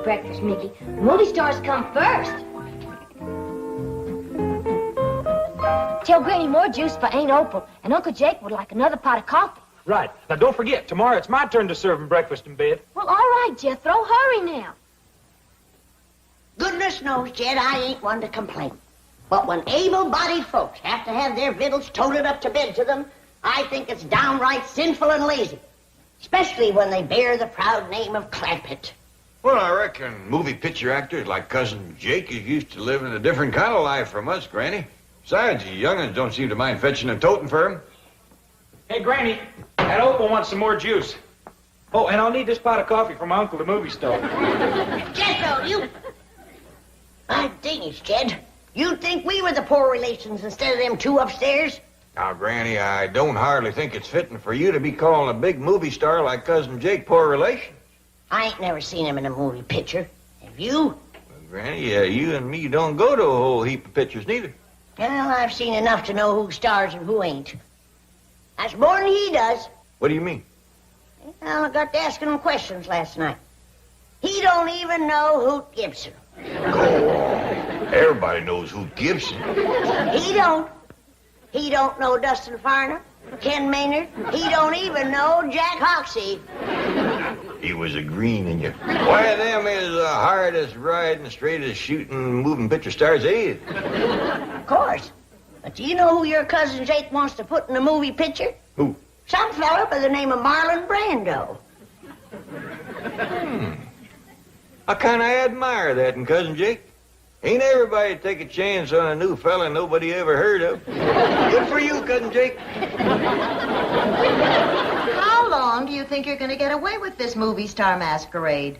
breakfast, Mickey. Movie stars come first. Tell Granny more juice for Aunt Opal, and Uncle Jake would like another pot of coffee. Right. Now, don't forget, tomorrow it's my turn to serve him breakfast in bed. Well, all right, Jethro. Hurry now. Goodness knows, Jed, I ain't one to complain. But when able-bodied folks have to have their victuals toted up to bed to them, I think it's downright sinful and lazy. Especially when they bear the proud name of Clampett. Well, I reckon movie picture actors like Cousin Jake is used to living a different kind of life from us, Granny. Besides, the young'uns don't seem to mind fetching and toting for him. Hey, Granny, that Opal wants some more juice. Oh, and I'll need this pot of coffee from my uncle, the movie star. Jethro, you... My dingus, Jed. You'd think we were the poor relations instead of them two upstairs? Now, Granny, I don't hardly think it's fitting for you to be calling a big movie star like Cousin Jake poor relation. I ain't never seen him in a movie picture. Have you? Well, Granny, you and me don't go to a whole heap of pictures neither. Well, I've seen enough to know who stars and who ain't. That's more than he does. What do you mean? Well, I got to asking him questions last night. He don't even know Hoot Gibson. Go on. Everybody knows who Gibson. He don't. He don't know Dustin Farner, Ken Maynard. He don't even know Jack Hoxie. He was a green in you. Why, them is the hardest riding, straightest shooting, moving picture stars ain't. Of course. But do you know who your cousin Jake wants to put in a movie picture? Who? Some fella by the name of Marlon Brando. I kind of admire that in Cousin Jake. Ain't everybody take a chance on a new fella nobody ever heard of. Good for you, Cousin Jake. How long do you think you're going to get away with this movie star masquerade?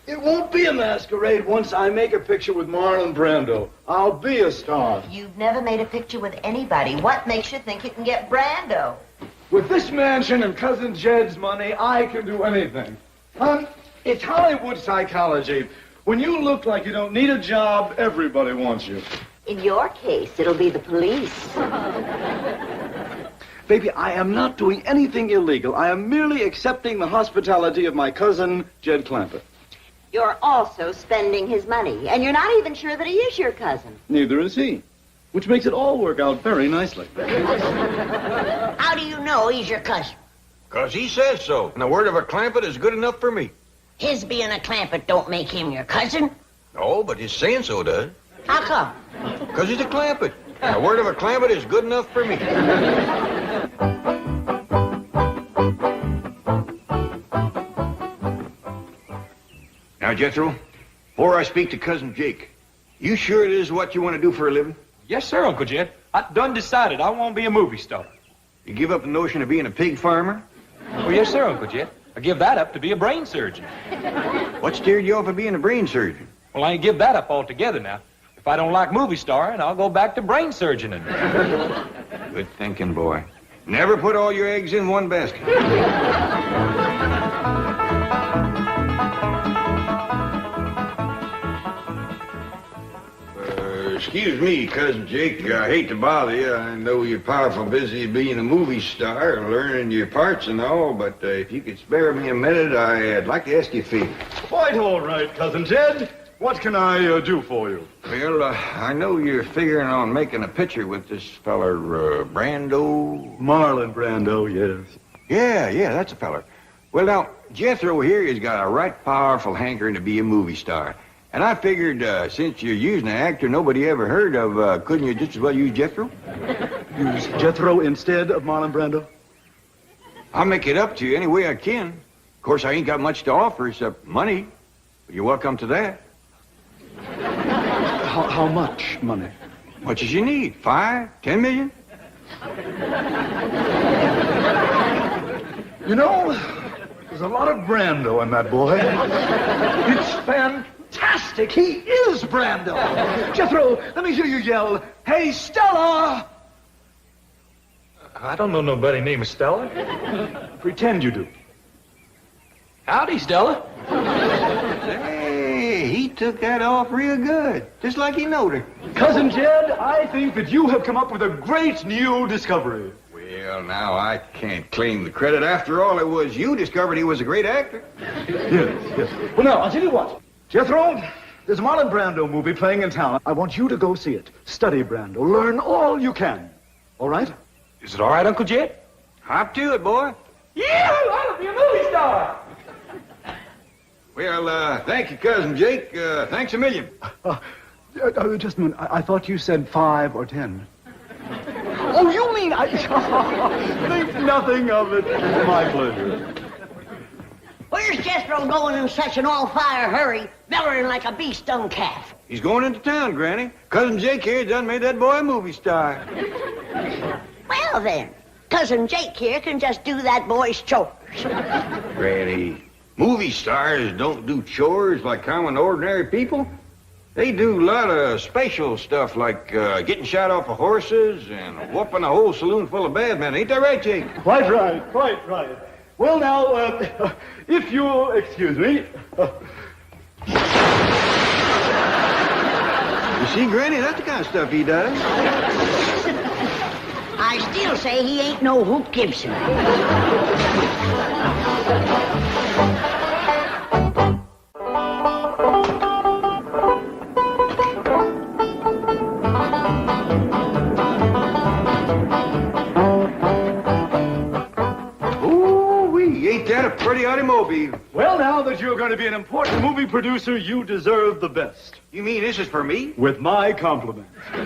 It won't be a masquerade once I make a picture with Marlon Brando. I'll be a star. You've never made a picture with anybody. What makes you think you can get Brando? With this mansion and Cousin Jed's money, I can do anything. Hon, it's Hollywood psychology. When you look like you don't need a job, everybody wants you. In your case, it'll be the police. Baby, I am not doing anything illegal. I am merely accepting the hospitality of my cousin, Jed Clampett. You're also spending his money, and you're not even sure that he is your cousin. Neither is he, which makes it all work out very nicely. How do you know he's your cousin? 'Cause he says so. And the word of a Clampett is good enough for me. His being a Clampett don't make him your cousin. Oh, but his saying so does. How come? 'Cause he's a Clampett. And the word of a Clampett is good enough for me. Now, Jethro, before I speak to Cousin Jake, you sure it is what you want to do for a living? Yes, sir, Uncle Jed. I done decided I want to be a movie star. You give up the notion of being a pig farmer? Oh, yes, sir, Uncle Jed. I give that up to be a brain surgeon. What steered you off of being a brain surgeon? Well, I ain't give that up altogether now. If I don't like movie starring, I'll go back to brain surgeoning. Good thinking, boy. Never put all your eggs in one basket. Excuse me, Cousin Jake. I hate to bother you. I know you're powerful busy being a movie star and learning your parts and all, but if you could spare me a minute, I'd like to ask you a favor. Quite all right, Cousin Jed. What can I do for you? Well, I know you're figuring on making a picture with this feller, Brando. Marlon Brando, yes. Yeah, that's a feller. Well, now, Jethro here has got a right powerful hankering to be a movie star. And I figured, since you're using an actor nobody ever heard of, couldn't you just as well use Jethro? Use Jethro instead of Marlon Brando? I'll make it up to you any way I can. Of course, I ain't got much to offer except money. But you're welcome to that. How much money? Much as you need. 5, 10 million? You know, there's a lot of Brando in that boy. It's fantastic. He is Brando. Jethro, let me hear you yell, "Hey, Stella!" I don't know nobody named Stella. Pretend you do. Howdy, Stella. Hey, he took that off real good. Just like he knowed her. Cousin Jed, I think that you have come up with a great new discovery. Well, Well, now, I can't claim the credit. After all, it was you discovered he was a great actor. Yes. Well, now, I'll tell you what. Jethro, there's a Marlon Brando movie playing in town. I want you to go see it. Study Brando. Learn all you can. All right? Is it all right, Uncle Jed? Hop to it, boy. Yeah, I'll be a movie star. Well, thank you, Cousin Jake. Thanks a million. Just a minute. I thought you said 5 or 10. Oh, you mean I... Think nothing of it. My pleasure. Where's Jethro going in such an all-fire hurry, bellowing like a bee-stung calf? He's going into town, Granny. Cousin Jake here done made that boy a movie star. Well, then, Cousin Jake here can just do that boy's chores. Granny, movie stars don't do chores like common, ordinary people. They do a lot of special stuff like getting shot off of horses and whooping a whole saloon full of bad men. Ain't that right, Jake? Quite right. Well, now, if you'll excuse me... You see, Granny, that's the kind of stuff he does. I still say he ain't no Hoop Gibson. Ain't that a pretty automobile? Well, now that you're going to be an important movie producer, you deserve the best. You mean this is for me? With my compliments. Oh,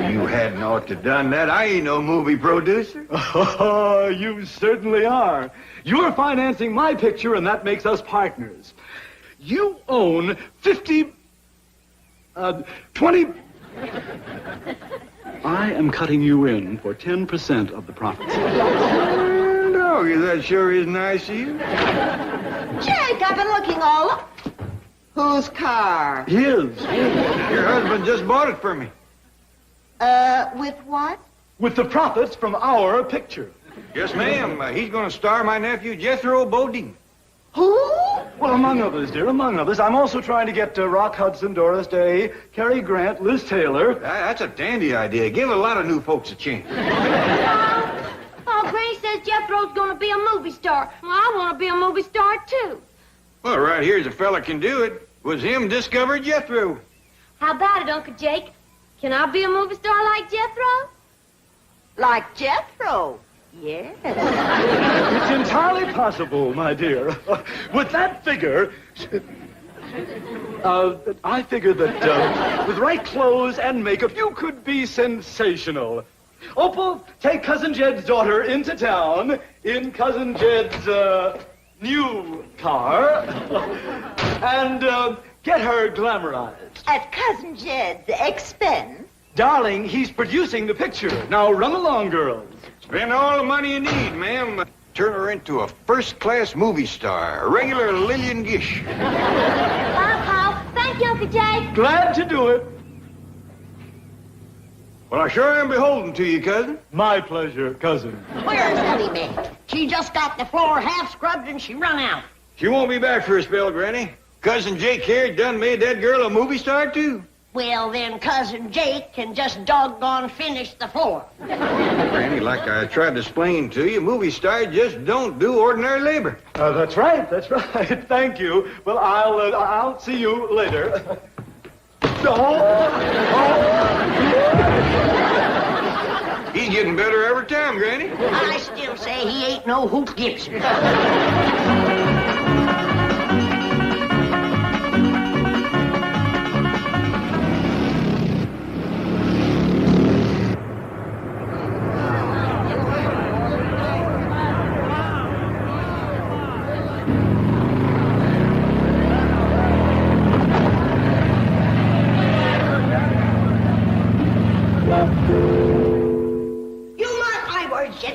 you hadn't ought to done that. I ain't no movie producer. Oh, you certainly are. You're financing my picture, and that makes us partners. You own 20... I am cutting you in for 10% of the profits. No, that sure is nice of you. Jake, I've been looking all up. Whose car? His. Your husband just bought it for me. With what? With the profits from our picture. Yes, ma'am. He's going to star my nephew, Jethro Bodine. Who? Well, among others, dear, among others. I'm also trying to get Rock Hudson, Doris Day, Cary Grant, Liz Taylor. That's a dandy idea. Give a lot of new folks a chance. Oh, Granny says Jethro's gonna be a movie star. Well, I want to be a movie star, too. Well, right here's a fella can do it. Was him discovered Jethro. How about it, Uncle Jake? Can I be a movie star like Jethro? Like Jethro? Yes. It's entirely possible, my dear. With that figure... I figure that with right clothes and makeup, you could be sensational. Opal, take Cousin Jed's daughter into town in Cousin Jed's new car and get her glamorized. At Cousin Jed's expense? Darling, he's producing the picture. Now run along, girls. Spend all the money you need, ma'am. Turn her into a first-class movie star, a regular Lillian Gish. Pop. Thank you, Uncle Jake. Glad to do it. Well, I sure am beholden to you, cousin. My pleasure, cousin. Where's Eddie been? She just got the floor half scrubbed and she run out. She won't be back for a spell, Granny. Cousin Jake here done made that girl a movie star, too. Well, then Cousin Jake can just doggone finish the floor. Granny, like I tried to explain to you, movie stars just don't do ordinary labor. That's right. Thank you. Well, I'll see you later. He's getting better every time, Granny. I still say he ain't no Hoop Gibson.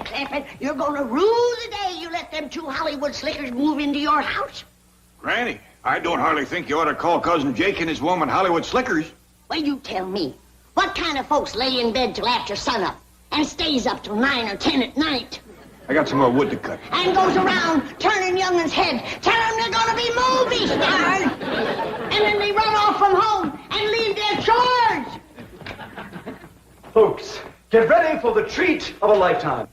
Clampett, you're going to rue the day you let them two Hollywood slickers move into your house. Granny, I don't hardly think you ought to call Cousin Jake and his woman Hollywood slickers. Well, you tell me. What kind of folks lay in bed till after sunup and stays up till 9 or 10 at night? I got some more wood to cut. And goes around turning young'uns' head, telling them they're going to be movie stars. And then they run off from home and leave their chores. Folks, get ready for the treat of a lifetime.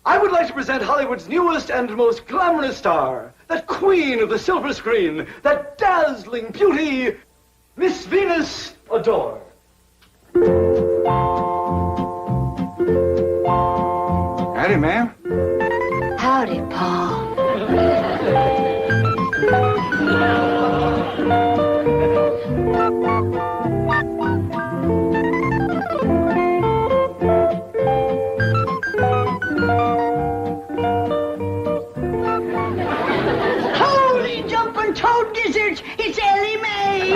I would like to present Hollywood's newest and most glamorous star, that queen of the silver screen, that dazzling beauty, Miss Venus Adore. Howdy, ma'am. Howdy, Paul. Holy jumping toad gizzards! It's Ellie Mae!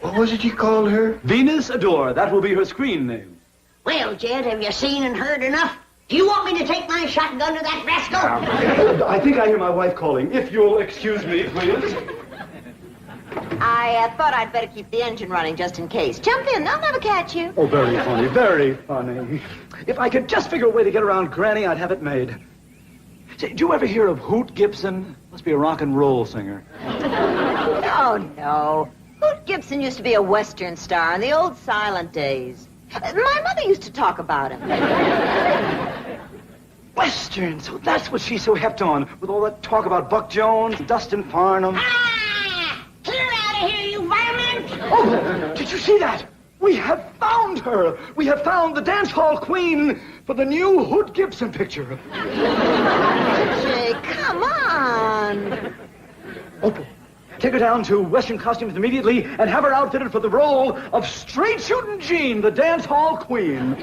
What was it you called her? Venus Adore, that will be her screen name. Well, Jed, have you seen and heard enough? Do you want me to take my shotgun to that rascal? I think I hear my wife calling. If you'll excuse me, please. I thought I'd better keep the engine running just in case. Jump in, they'll never catch you. Oh, very funny, very funny. If I could just figure a way to get around Granny, I'd have it made. Say, do you ever hear of Hoot Gibson? Must be a rock and roll singer. Oh, no. Hoot Gibson used to be a Western star in the old silent days. My mother used to talk about him. Western, so that's what she's so hepped on, with all that talk about Buck Jones, Dustin Farnham. Ah! Clear out of here, you varmint! Oh, did you see that? We have found her. We have found the dance hall queen for the new Hoot Gibson picture. Jay, come on. Opal, take her down to Western Costumes immediately and have her outfitted for the role of Straight Shootin' Jean, the dance hall queen.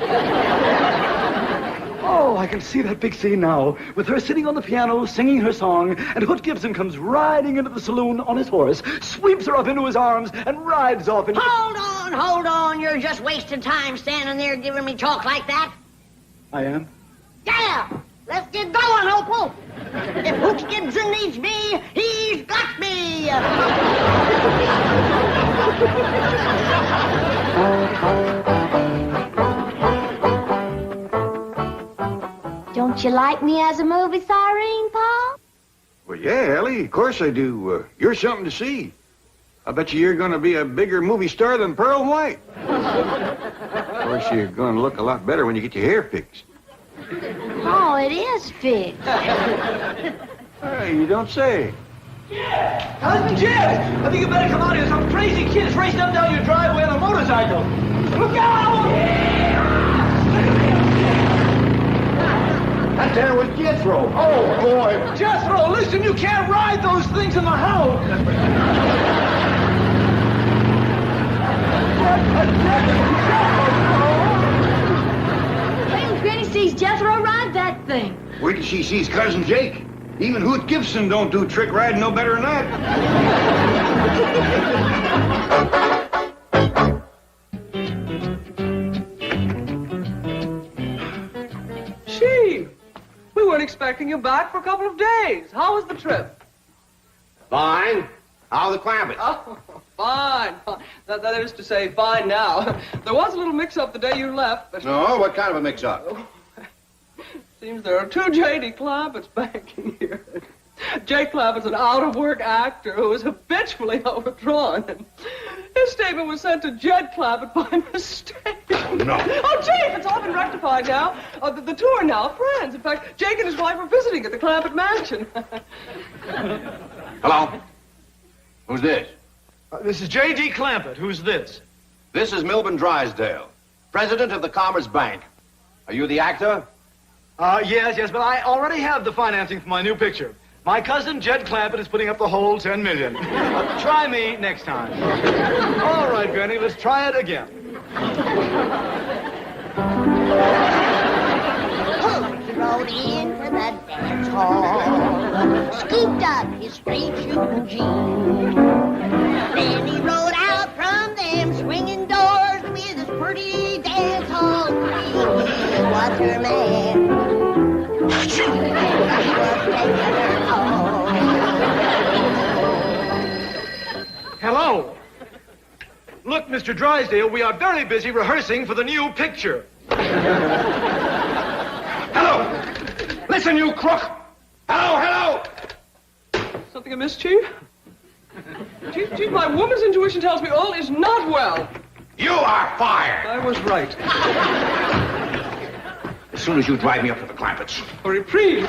Oh, I can see that big scene now, with her sitting on the piano, singing her song, and Hoot Gibson comes riding into the saloon on his horse, sweeps her up into his arms, and rides off into... Hold on. You're just wasting time standing there giving me talk like that. I am? Yeah! Let's get going, Opal. If Hoot Gibson needs me, he's got me. Don't you like me as a movie siren, Paul? Well, yeah, Ellie, of course I do. You're something to see. I bet you're going to be a bigger movie star than Pearl White. Of course, you're going to look a lot better when you get your hair fixed. Oh, it is fixed. Hey, you don't say. Cousin Jed, I think you better come out here. Some crazy kid is racing up down your driveway on a motorcycle. Look out! That there was Jethro. Oh, boy. Jethro, listen, you can't ride those things in the house. Wait till Granny sees Jethro ride that thing. Wait till she sees Cousin Jake. Even Hoot Gibson don't do trick riding no better than that. Gee, we weren't expecting you back for a couple of days. How was the trip? Fine. How are the Clampetts? Oh, fine. That is to say, fine now. There was a little mix-up the day you left, but... No, what kind of a mix-up? Seems there are two J.D. Clampetts back in here. Jay Clampett's an out-of-work actor who is habitually overdrawn. His statement was sent to Jed Clampett by mistake. Oh, no. Oh, Chief, it's all been rectified now. The two are now friends. In fact, Jake and his wife are visiting at the Clampett mansion. Hello? Who's this? This is J.D. Clampett. Who's this? This is Milburn Drysdale, president of the Commerce Bank. Are you the actor? Yes, but I already have the financing for my new picture. My cousin, Jed Clampett, is putting up the whole $10 million. Try me next time. All right, Granny, let's try it again. He rode into the dance hall, scooped up his straight shooting jeans. Then he rode out from them swinging doors with his pretty dance hall queen. He was her man. He was taking her home. Hello. Look, Mr. Drysdale, we are very busy rehearsing for the new picture. Hello! Listen, you crook! Hello! Something Something amiss, Chief? Chief, my woman's intuition tells me all is not well. You are fired. I was right. As soon as you drive me up to the Clampetts. A reprieve.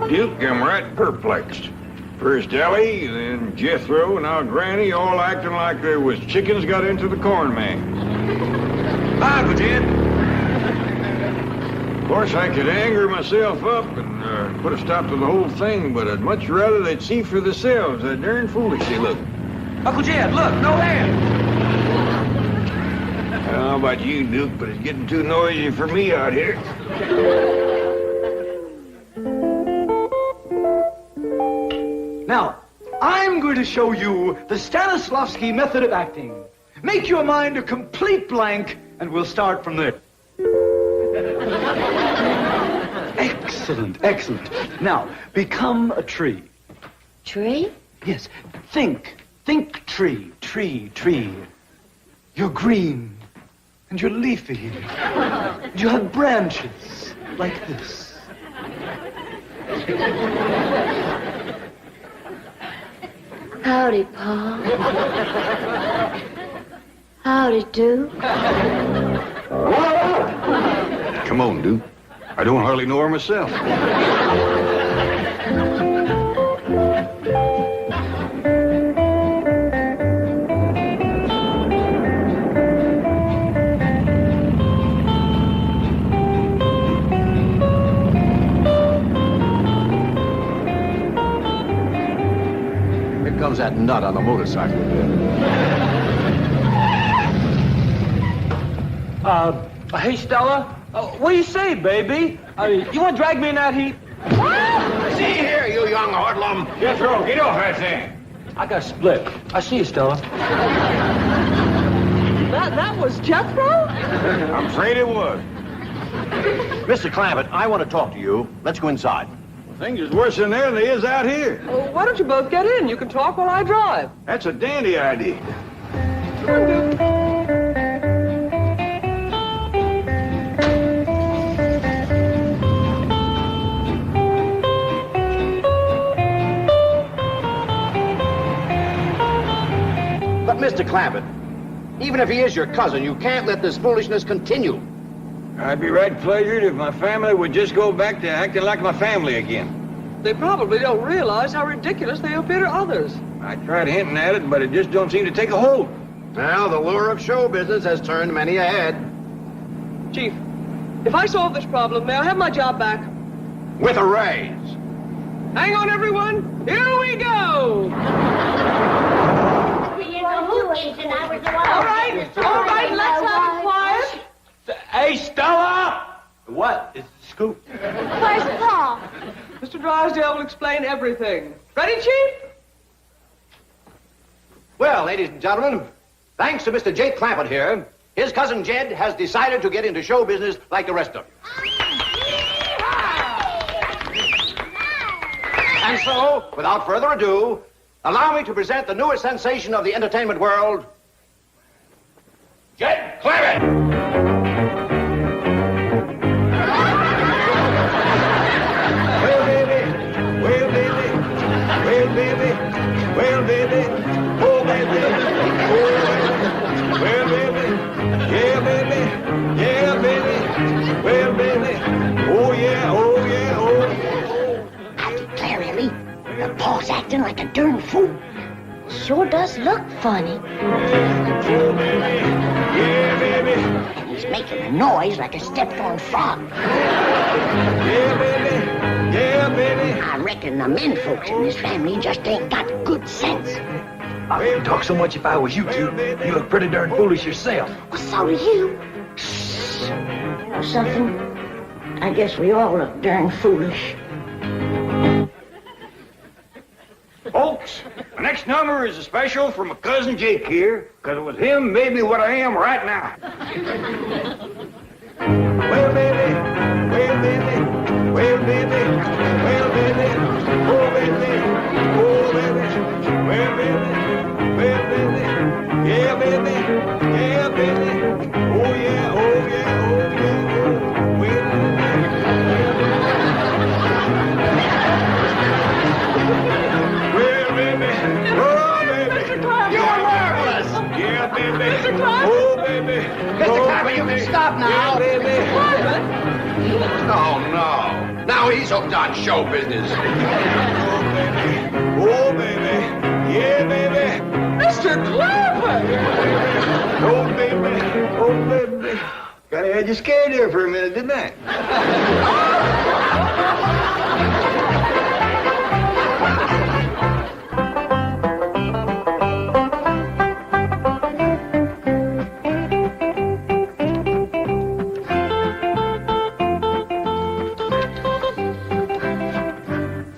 Duke, I'm right perplexed. First Ellie, then Jethro, now Granny, all acting like there was chickens got into the corn man. Hi, Lieutenant. Of course, I could anger myself up and put a stop to the whole thing, but I'd much rather they'd see for themselves how darn foolish they look. Uncle Jed, look, no hand. I don't know about you, Duke, but it's getting too noisy for me out here. Now, I'm going to show you the Stanislavski method of acting. Make your mind a complete blank, and we'll start from there. Excellent, excellent. Now, become a tree. Tree? Yes, think tree, tree, tree. You're green, and you're leafy, and you have branches like this. Howdy, Pa. Howdy, do. Come on, Duke. I don't hardly know her myself. Here comes that nut on the motorcycle. Hey, Stella, what do you say, baby? You want to drag me in that heap? See here, you young hoodlum. Jethro, get off that thing. I got split. I see you, Stella. That was Jethro? I'm afraid it was. Mr. Clampett, I want to talk to you. Let's go inside. Things is worse in there than they is out here. Well, why don't you both get in? You can talk while I drive. That's a dandy idea. Come on, Duke. But, Mr. Clampett, even if he is your cousin, you can't let this foolishness continue. I'd be right pleasured if my family would just go back to acting like my family again. They probably don't realize how ridiculous they appear to others. I tried hinting at it, but it just don't seem to take a hold. Now, the lure of show business has turned many a head. Chief, if I solve this problem, may I have my job back? With a raise. Hang on, everyone. Here we go. All right, let's have it quiet. Hey, Stella! What is the scoop? Where's Pa? Mr. Drysdale will explain everything. Ready, Chief? Well, ladies and gentlemen, thanks to Mr. Jake Clampett here, his cousin Jed has decided to get into show business like the rest of you. And so, without further ado, allow me to present the newest sensation of the entertainment world, Jed Clampett! Well, baby, well, baby, well, baby, oh, baby, oh, baby, well, baby, yeah, baby, yeah, baby, well, baby, oh, yeah, oh, yeah, oh, I declare, Ellie, the Pa's acting like a darn fool. Sure does look funny. oh, baby, yeah, baby, And he's making a noise like a stepped-on frog. yeah, baby, yeah, baby. I reckon the men folks in this family just ain't got good sense. I wouldn't talk so much if I was you two. You look pretty darn foolish yourself. Well, so do you. Shh. You know something? I guess we all look darn foolish. Folks, the next number is a special from my cousin Jake here, because it was him made me what I am right now. Well, baby, well, baby, well, baby, well, baby, oh, baby, oh, baby, well, baby, well, baby, yeah, baby, yeah, baby, oh, yeah, oh, yeah, oh, yeah, oh, well, baby, well, baby, oh, baby. Mr. Clampett, you can stop now. Yeah, baby. Oh, no. Now he's hooked on show business. Oh, baby. Yeah, baby. Mr. Clampett! Oh, baby. Oh, baby. Kinda had you scared there for a minute, didn't I?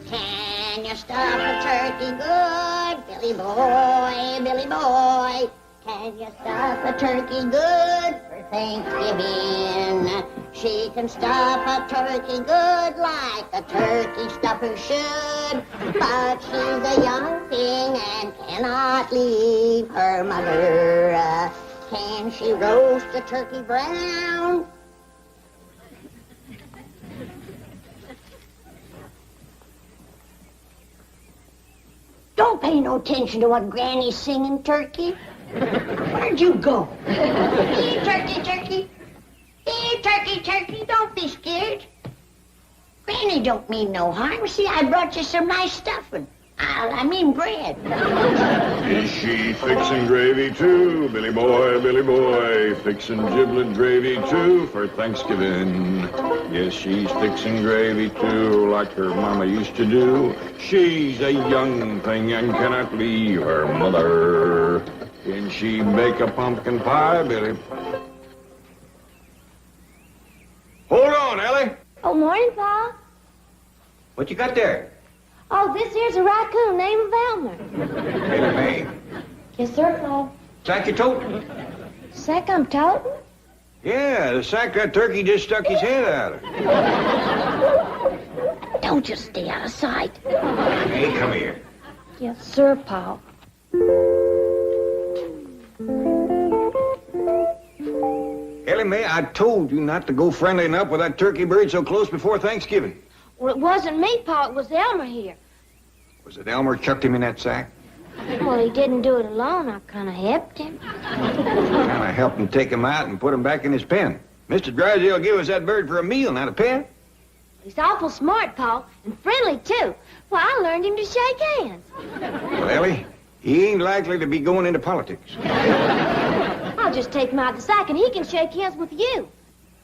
Can you stuff a turkey good, Billy boy, Billy boy? Can you stuff a turkey good for Thanksgiving? She can stuff a turkey good like a turkey stuffer should, but she's a young thing and cannot leave her mother. Can she roast a turkey brown? Don't pay no attention to what Granny's singing, Turkey. Where'd you go? Here, Turkey, Turkey. Here, Turkey, Turkey. Don't be scared. Granny don't mean no harm. See, I brought you some nice stuffing. I mean bread. Is she fixing gravy too, Billy boy, fixing giblet gravy too for Thanksgiving? Yes, she's fixing gravy too, like her mama used to do. She's a young thing and cannot leave her mother. Can she bake a pumpkin pie, Billy? Hold on, Ellie. Oh, morning, Pa. What you got there? Oh, this here's a raccoon named Velmer. Ellie Mae. Yes, sir, Pa. Sack you toting? Sack I'm toting? Yeah, the sack that turkey just stuck his head out of. Don't just stay out of sight. Hey, come here. Yes, sir, Pa. Ellie Mae, I told you not to go friendly enough with that turkey bird so close before Thanksgiving. Well, it wasn't me, Pa. It was Elmer here. Was it Elmer chucked him in that sack? Well, he didn't do it alone. I kind of helped him. Kind of helped him take him out and put him back in his pen. Mr. Drysdale gave us that bird for a meal, not a pen. He's awful smart, Pa, and friendly, too. Well, I learned him to shake hands. Well, Ellie, he ain't likely to be going into politics. I'll just take him out the sack, and he can shake hands with you.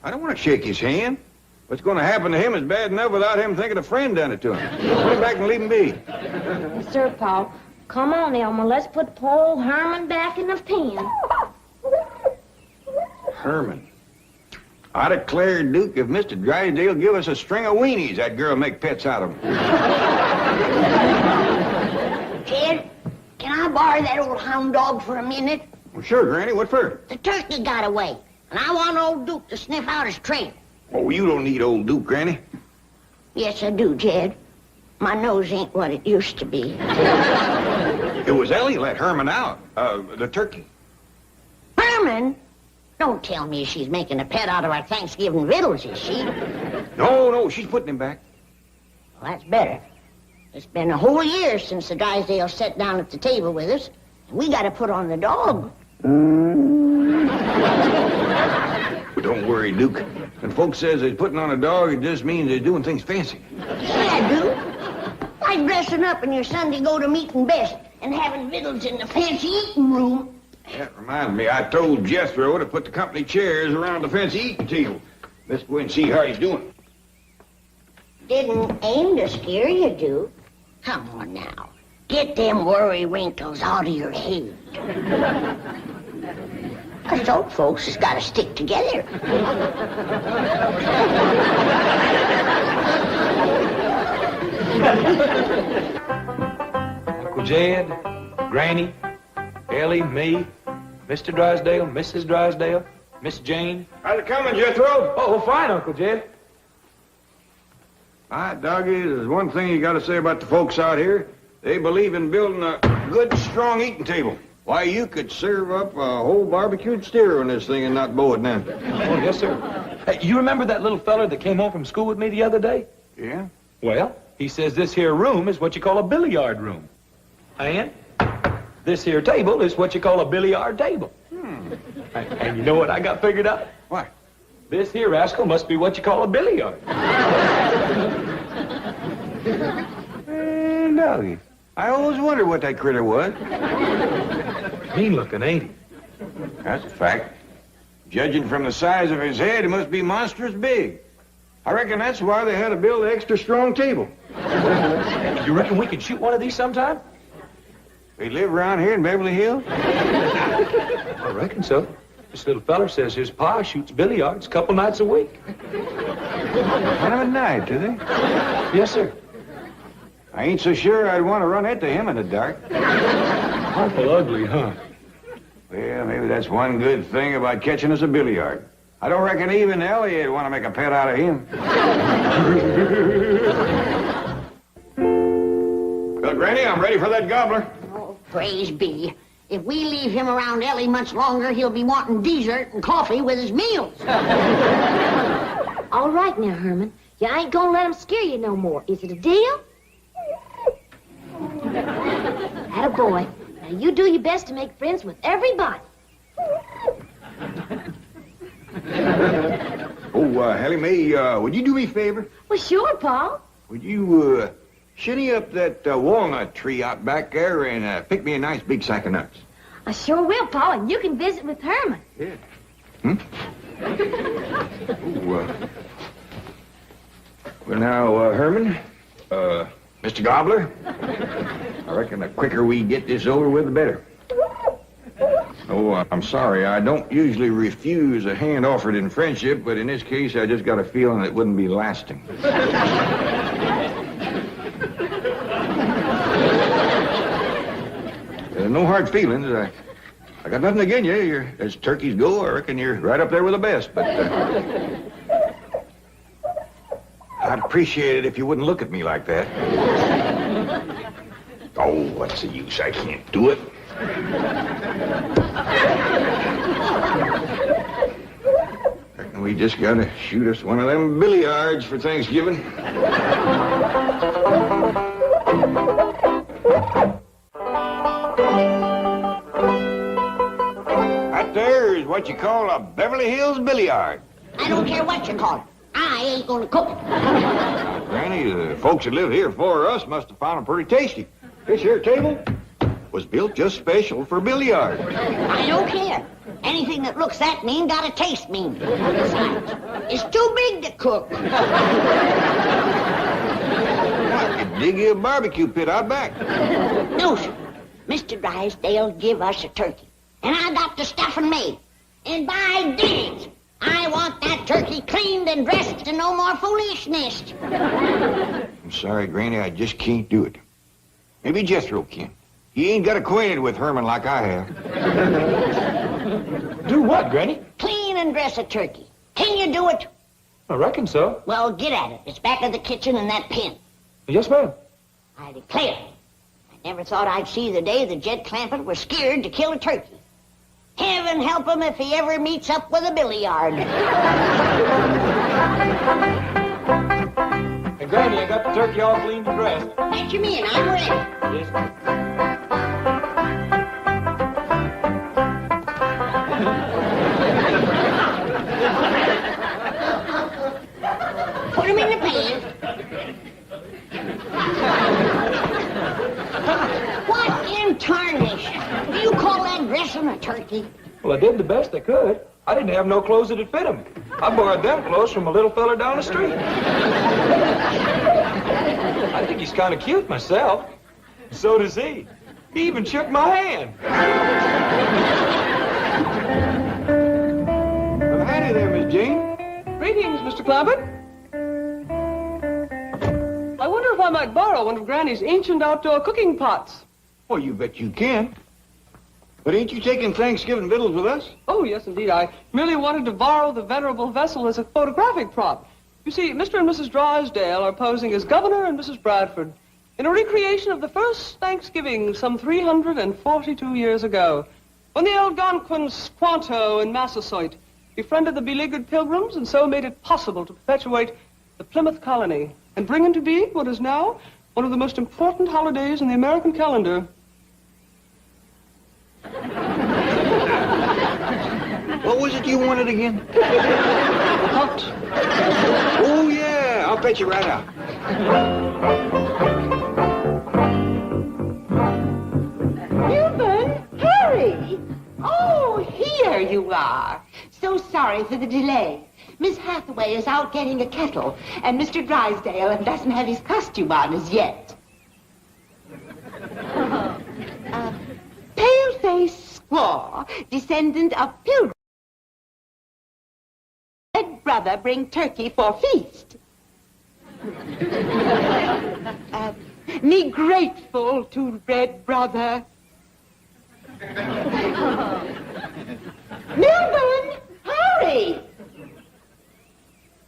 I don't want to shake his hand. What's going to happen to him is bad enough without him thinking a friend done it to him. Put him back and leave him be. Yes, sir, Pa. Come on, Elmer. Let's put poor old Herman back in the pen. Herman. I declare, Duke, if Mr. Drysdale give us a string of weenies, that girl make pets out of them. Jed, can I borrow that old hound dog for a minute? Well, sure, Granny. What for? The turkey got away, and I want old Duke to sniff out his trail. Oh, you don't need old Duke, Granny. Yes, I do, Jed. My nose ain't what it used to be. It was Ellie let Herman out. The turkey. Herman? Don't tell me she's making a pet out of our Thanksgiving victuals, is she? No, she's putting him back. Well, that's better. It's been a whole year since the Drysdale sat down at the table with us, and we got to put on the dog. But don't worry, Duke. When folks says they're putting on a dog, it just means they're doing things fancy. Yeah, Duke. Like dressing up in your Sunday go-to-meeting best and having victuals in the fancy eating room. That reminds me, I told Jethro to put the company chairs around the fancy eating table. Let's go and see how he's doing. Didn't aim to scare you, Duke. Come on now. Get them worry wrinkles out of your head. Us old folks has got to stick together. Uncle Jed, Granny, Ellie, me, Mr. Drysdale, Mrs. Drysdale, Miss Jane. How's it coming, Jethro? Oh, fine, Uncle Jed. All right, doggy, there's one thing you got to say about the folks out here. They believe in building a good, strong eating table. Why, you could serve up a whole barbecued steer on this thing and not bow it down. Oh, yes, sir. Hey, you remember that little feller that came home from school with me the other day? Yeah? Well, he says this here room is what you call a billiard room. And this here table is what you call a billiard table. And you know what I got figured out? What? This here rascal must be what you call a billiard. No, I always wondered what that critter was. Mean looking, ain't he? That's a fact. Judging from the size of his head, it must be monstrous big. I reckon that's why they had to build an extra strong table. You reckon we could shoot one of these sometime? They live around here in Beverly Hills? I reckon so. This little feller says his pa shoots billiards a couple nights a week. Kind of a night, do they? Yes, sir. I ain't so sure I'd want to run into him in the dark. Awful ugly, huh? Well, maybe that's one good thing about catching us a billiard. I don't reckon even Elliot would want to make a pet out of him. Well, Granny, I'm ready for that gobbler. Oh, praise be. If we leave him around Ellie much longer, he'll be wanting dessert and coffee with his meals. All right now, Herman. You ain't gonna let him scare you no more. Is it a deal? Attaboy. Now you do your best to make friends with everybody. Hallie Mae, would you do me a favor? Well, sure, Pa. Would you, shinny up that walnut tree out back there and pick me a nice big sack of nuts? I sure will, Pa, and you can visit with Herman. Yeah. Hmm? Well, now, Herman, Mr. Gobbler, I reckon the quicker we get this over with, the better. Oh, I'm sorry. I don't usually refuse a hand offered in friendship, but in this case, I just got a feeling it wouldn't be lasting. No hard feelings. I got nothing against you. You're, as turkeys go, I reckon you're right up there with the best, but I'd appreciate it if you wouldn't look at me like that. Oh, what's the use? I can't do it. Reckon we just gotta shoot us one of them billiards for Thanksgiving. That there is what you call a Beverly Hills billiard. I don't care what you call it. I ain't gonna cook it. Granny, the folks that live here before us must have found it pretty tasty. This here table was built just special for billiards. I don't care. Anything that looks that mean gotta taste mean. Besides, it's too big to cook. I could dig you a barbecue pit out back. No, sir. Mr. Drysdale give us a turkey, and I got the stuffing made. And by digs, I want that turkey cleaned and dressed and no more foolishness. I'm sorry, Granny, I just can't do it. Maybe Jethro can. He ain't got acquainted with Herman like I have. Do what, Granny? Clean and dress a turkey. Can you do it? I reckon so. Well, get at it. It's back of the kitchen in that pen. Yes, ma'am. I declare, I never thought I'd see the day that Jed Clampett was scared to kill a turkey. Heaven help him if he ever meets up with a billiard. And Granny, I got the turkey all cleaned and dressed. Fetch him in. I'm ready. Yes, ma'am. Put him in the pan. What in tarnish? Do you call that dressing a turkey? Well, I did the best I could. I didn't have no clothes that'd fit him. I borrowed them clothes from a little fella down the street. I think he's kind of cute myself. So does he. He even shook my hand. Well, howdy there, Miss Jane. Greetings, Mr. Clampett. I wonder if I might borrow one of Granny's ancient outdoor cooking pots. Well, you bet you can. But ain't you taking Thanksgiving victuals with us? Oh, yes, indeed. I merely wanted to borrow the venerable vessel as a photographic prop. You see, Mr. and Mrs. Drysdale are posing as Governor and Mrs. Bradford in a recreation of the first Thanksgiving some 342 years ago, when the Algonquins Squanto and Massasoit befriended the beleaguered Pilgrims and so made it possible to perpetuate the Plymouth colony and bring into being what is now one of the most important holidays in the American calendar. What was it you wanted again? What? Oh, yeah. I'll fetch you right out. Milburn, hurry! Oh, here you are. So sorry for the delay. Miss Hathaway is out getting a kettle, and Mr. Drysdale doesn't have his costume on as yet. Pale-faced squaw, descendant of pilgrims. Red brother bring turkey for feast. Me grateful to red brother. Milburn, hurry!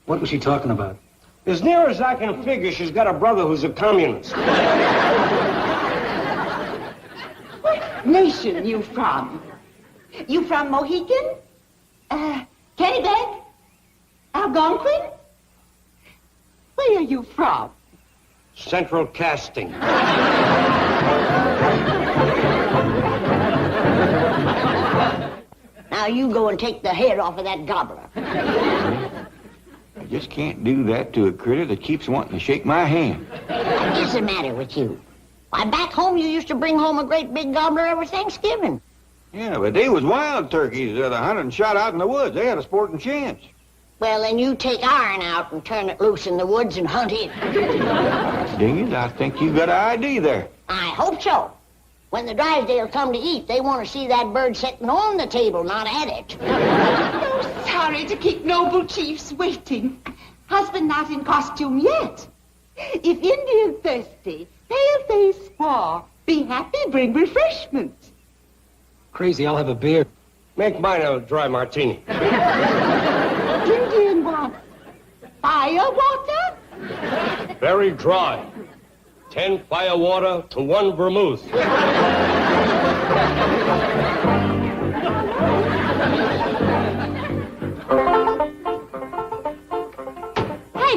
What was she talking about? As near as I can figure, she's got a brother who's a communist. What nation you from? You from Mohican? Kennebec? Algonquin? Where are you from? Central casting. Now you go and take the head off of that gobbler. I just can't do that to a critter that keeps wanting to shake my hand. What is the matter with you? Why, back home you used to bring home a great big gobbler every Thanksgiving. Yeah, but they was wild turkeys that hunted and shot out in the woods. They had a sporting chance. Well, then you take iron out and turn it loose in the woods and hunt it. Ding it, I think you got an ID there. I hope so. When the Drysdales come to eat, they want to see that bird sitting on the table, not at it. Oh, sorry to keep noble chiefs waiting. Husband not in costume yet. If Indian thirsty, pale-faced squaw, be happy, bring refreshments. Crazy, I'll have a beer. Make mine a dry martini. Indian want fire water? Very dry. 10 fire water to 1 vermouth. Hey,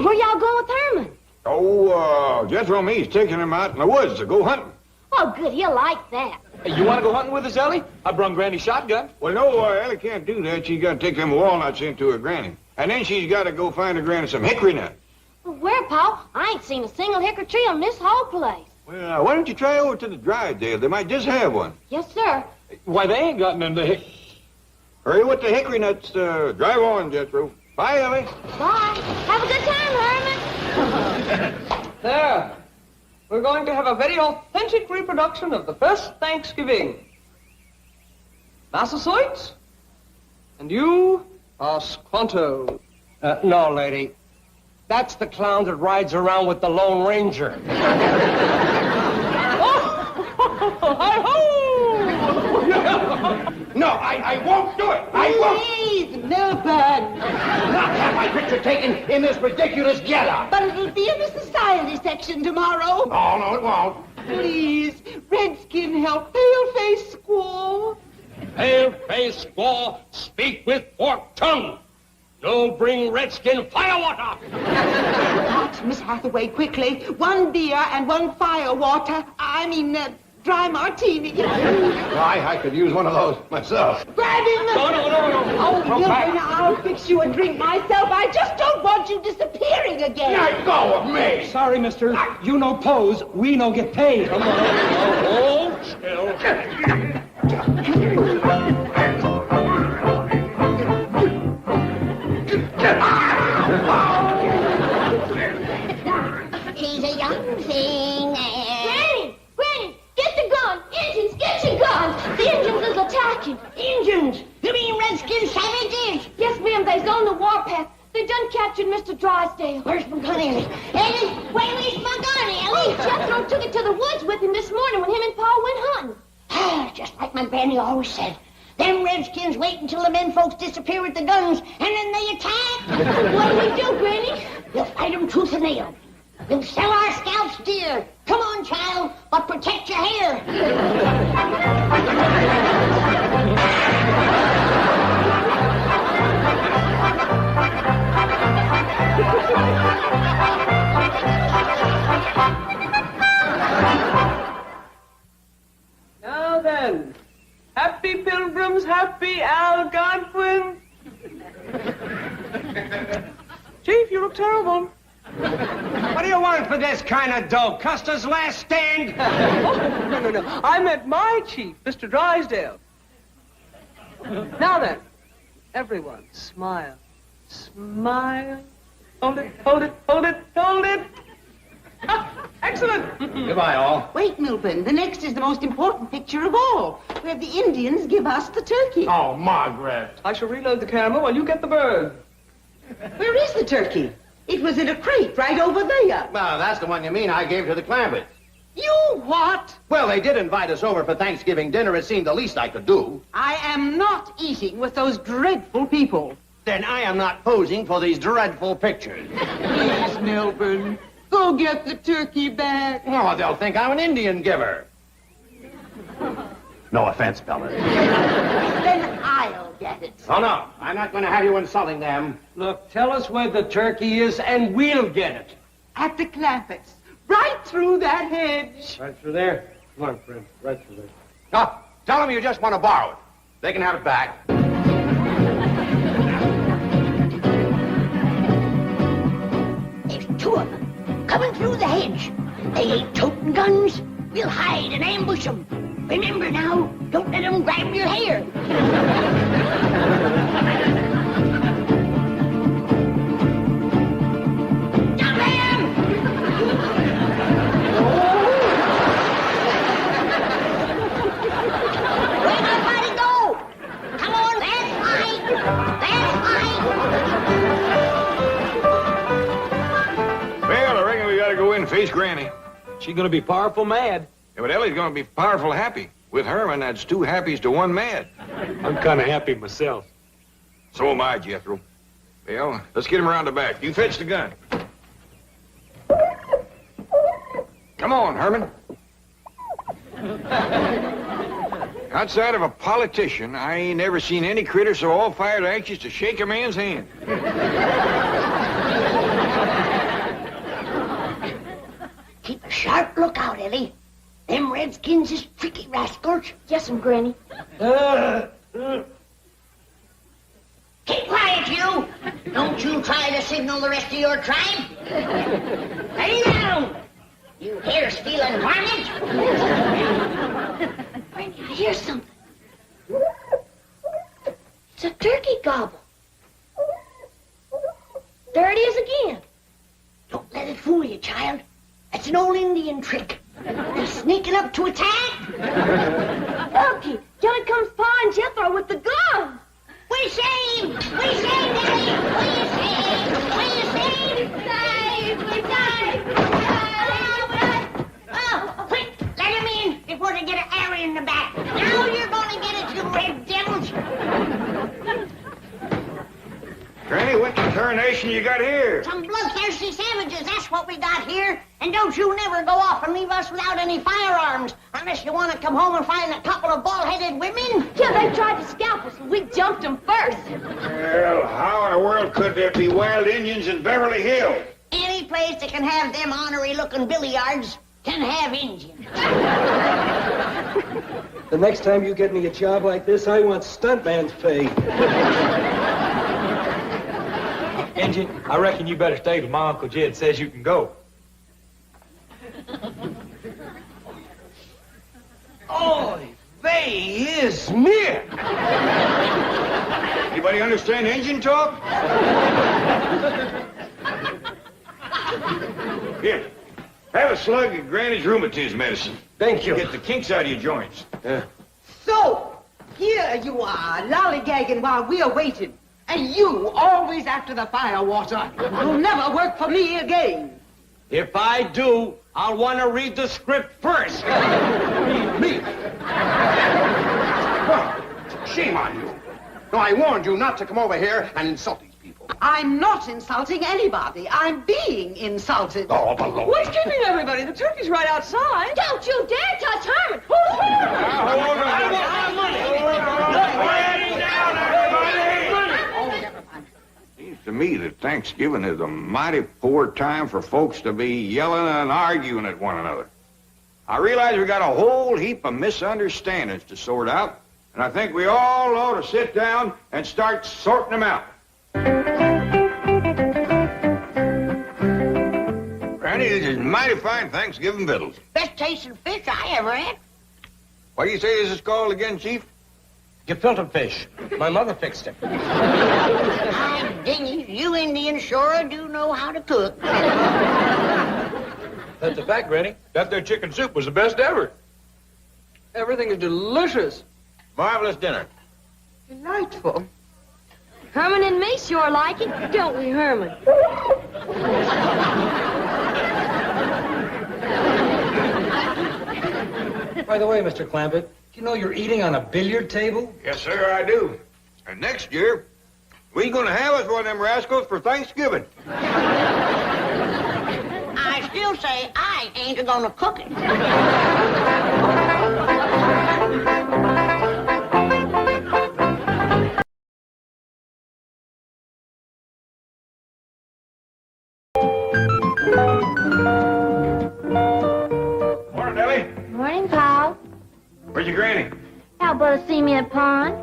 where y'all going with Herman? Oh, Jethro and me's taking him out in the woods to go hunting. Oh, good, he'll like that. Hey, you want to go hunting with us, Ellie? I brung Granny's shotgun. Well, no, Ellie can't do that. She's got to take them walnuts into her granny. And then she's got to go find her granny some hickory nuts. Well, where, Pa? I ain't seen a single hickory tree on this whole place. Well, why don't you try over to the Drysdale? They might just have one. Yes, sir. Why, they ain't got none to Hurry with the hickory nuts. Drive on, Jethro. Bye, Ellie. Bye. Have a good time, Herman. There. We're going to have a very authentic reproduction of the first Thanksgiving. Massasoits? And you are Squanto. No, lady. That's the clown that rides around with the Lone Ranger. Hi-ho! No, I won't do it. I won't. Please, Milburn. Not have my picture taken in this ridiculous getup. But it'll be in the society section tomorrow. Oh, no, it won't. Please, Redskin, help pale-faced squaw. Pale-faced squaw, speak with forked tongue. No bring redskin firewater. Hot, Miss Hathaway, quickly. 1 beer and 1 firewater. Dry martini. I could use one of those myself. Grab him. No. Oh, Milburn, I'll fix you a drink myself. I just don't want you disappearing again. Let go of me. Sorry, mister. You no pose. We no get paid. Come on. Hold still. She's a young thing. Granny, get the gun. Injuns, get your guns. The Injuns is attacking. Injuns. You mean Redskin savages? Yes, ma'am, they's on the warpath. They done captured Mr. Drysdale. Where's my gun, Ellie? Ellie, where's my gun, Ellie? Jethro took it to the woods with him this morning when him and Pa went hunting. Just like my granny always said. Them Redskins wait until the men folks disappear with the guns, and then they attack. What do we do, Granny? We'll fight them tooth and nail. We'll sell our scalps dear. Come on, child, but protect your hair. Now then, happy pilgrims, happy Algonquins. terrible. What do you want for this kind of dope? Custer's last stand? Oh, no. I meant my chief, Mr. Drysdale. Now then, everyone, smile. Smile. Hold it, hold it, hold it, hold it. Excellent. Goodbye, all. Wait, Milburn. The next is the most important picture of all, where the Indians give us the turkey. Oh, Margaret. I shall reload the camera while you get the bird. Where is the turkey? It was in a crate right over there. Well, that's the one you mean I gave to the Clampetts. You what? Well, they did invite us over for Thanksgiving dinner. It seemed the least I could do. I am not eating with those dreadful people. Then I am not posing for these dreadful pictures. Please, Milburn, go get the turkey back. Oh, they'll think I'm an Indian giver. No offense, Bella. Then I'll get it. Oh, no. I'm not going to have you insulting them. Look, tell us where the turkey is and we'll get it. At the Clampetts. Right through that hedge. Right through there? Come on, friend. Right through there. Oh, tell them you just want to borrow it. They can have it back. There's two of them coming through the hedge. They ain't toting guns. We'll hide and ambush them. Remember now, don't let them grab your hair. Jump in! Where'd everybody go? Come on, that's right. That's right. Well, I reckon we gotta go in and face Granny. She's gonna be powerful mad. Yeah, but Ellie's gonna be powerful happy. With Herman, that's two happies to one mad. I'm kind of happy myself. So am I, Jethro. Well, let's get him around the back. You fetch the gun. Come on, Herman. Outside of a politician, I ain't never seen any critter so all-fired anxious to shake a man's hand. Keep a sharp lookout, Ellie. Them redskins is tricky rascals. Yes'm, Granny. Keep quiet, you! Don't you try to signal the rest of your tribe. Lay down, you hair-stealing varmint! Granny, I hear something. It's a turkey gobble. There it is again. Don't let it fool you, child. That's an old Indian trick. They're sneaking up to attack. Look, John comes Pa and Jethro with the gun. We saved! We saved, Ellie! We saved! We saved! We saved! Oh, quick! Let him in before they get an arrow in the back. Now you're going to get it, you red devils! Granny, what in tarnation you got here? Some bloodthirsty savages, that's what we got here. And don't you never go off and leave us without any firearms, unless you want to come home and find a couple of bald-headed women. Yeah, they tried to scalp us, and we jumped them first. Well, how in the world could there be wild Indians in Beverly Hills? Any place that can have them ornery-looking billiards can have Indians. The next time you get me a job like this, I want stuntman's pay. Injun, I reckon you better stay till my Uncle Jed says you can go. Oy vey is me. Anybody understand Indian talk? Here, have a slug of Granny's rheumatism medicine. Thank you. Get the kinks out of your joints. So, here you are, lollygagging while we're waiting. And you, always after the firewater. You'll never work for me again. If I do, I'll want to read the script first. Me? Well, shame on you. No, I warned you not to come over here and insult these people. I'm not insulting anybody. I'm being insulted. Oh, baloney. What's keeping everybody? The turkey's right outside. Don't you dare touch Herman. Seems to me that Thanksgiving is a mighty poor time for folks to be yelling and arguing at one another. I realize we got a whole heap of misunderstandings to sort out, and I think we all ought to sit down and start sorting them out. Mighty fine Thanksgiving victuals. Best tasting fish I ever had. What do you say this is called again, Chief? Gefilte fish. My mother fixed it. I dingy, you Indians sure do know how to cook. That's a fact, Granny. That there chicken soup was the best ever. Everything is delicious. Marvelous dinner. Delightful. Herman and me sure like it, don't we, Herman? By the way, Mr. Clampett, do you know you're eating on a billiard table? Yes, sir, I do. And next year, we gonna have us one of them rascals for Thanksgiving. I still say I ain't gonna cook it. Morning, Nellie. Morning, Paul. Where's your granny? How about a cement pond?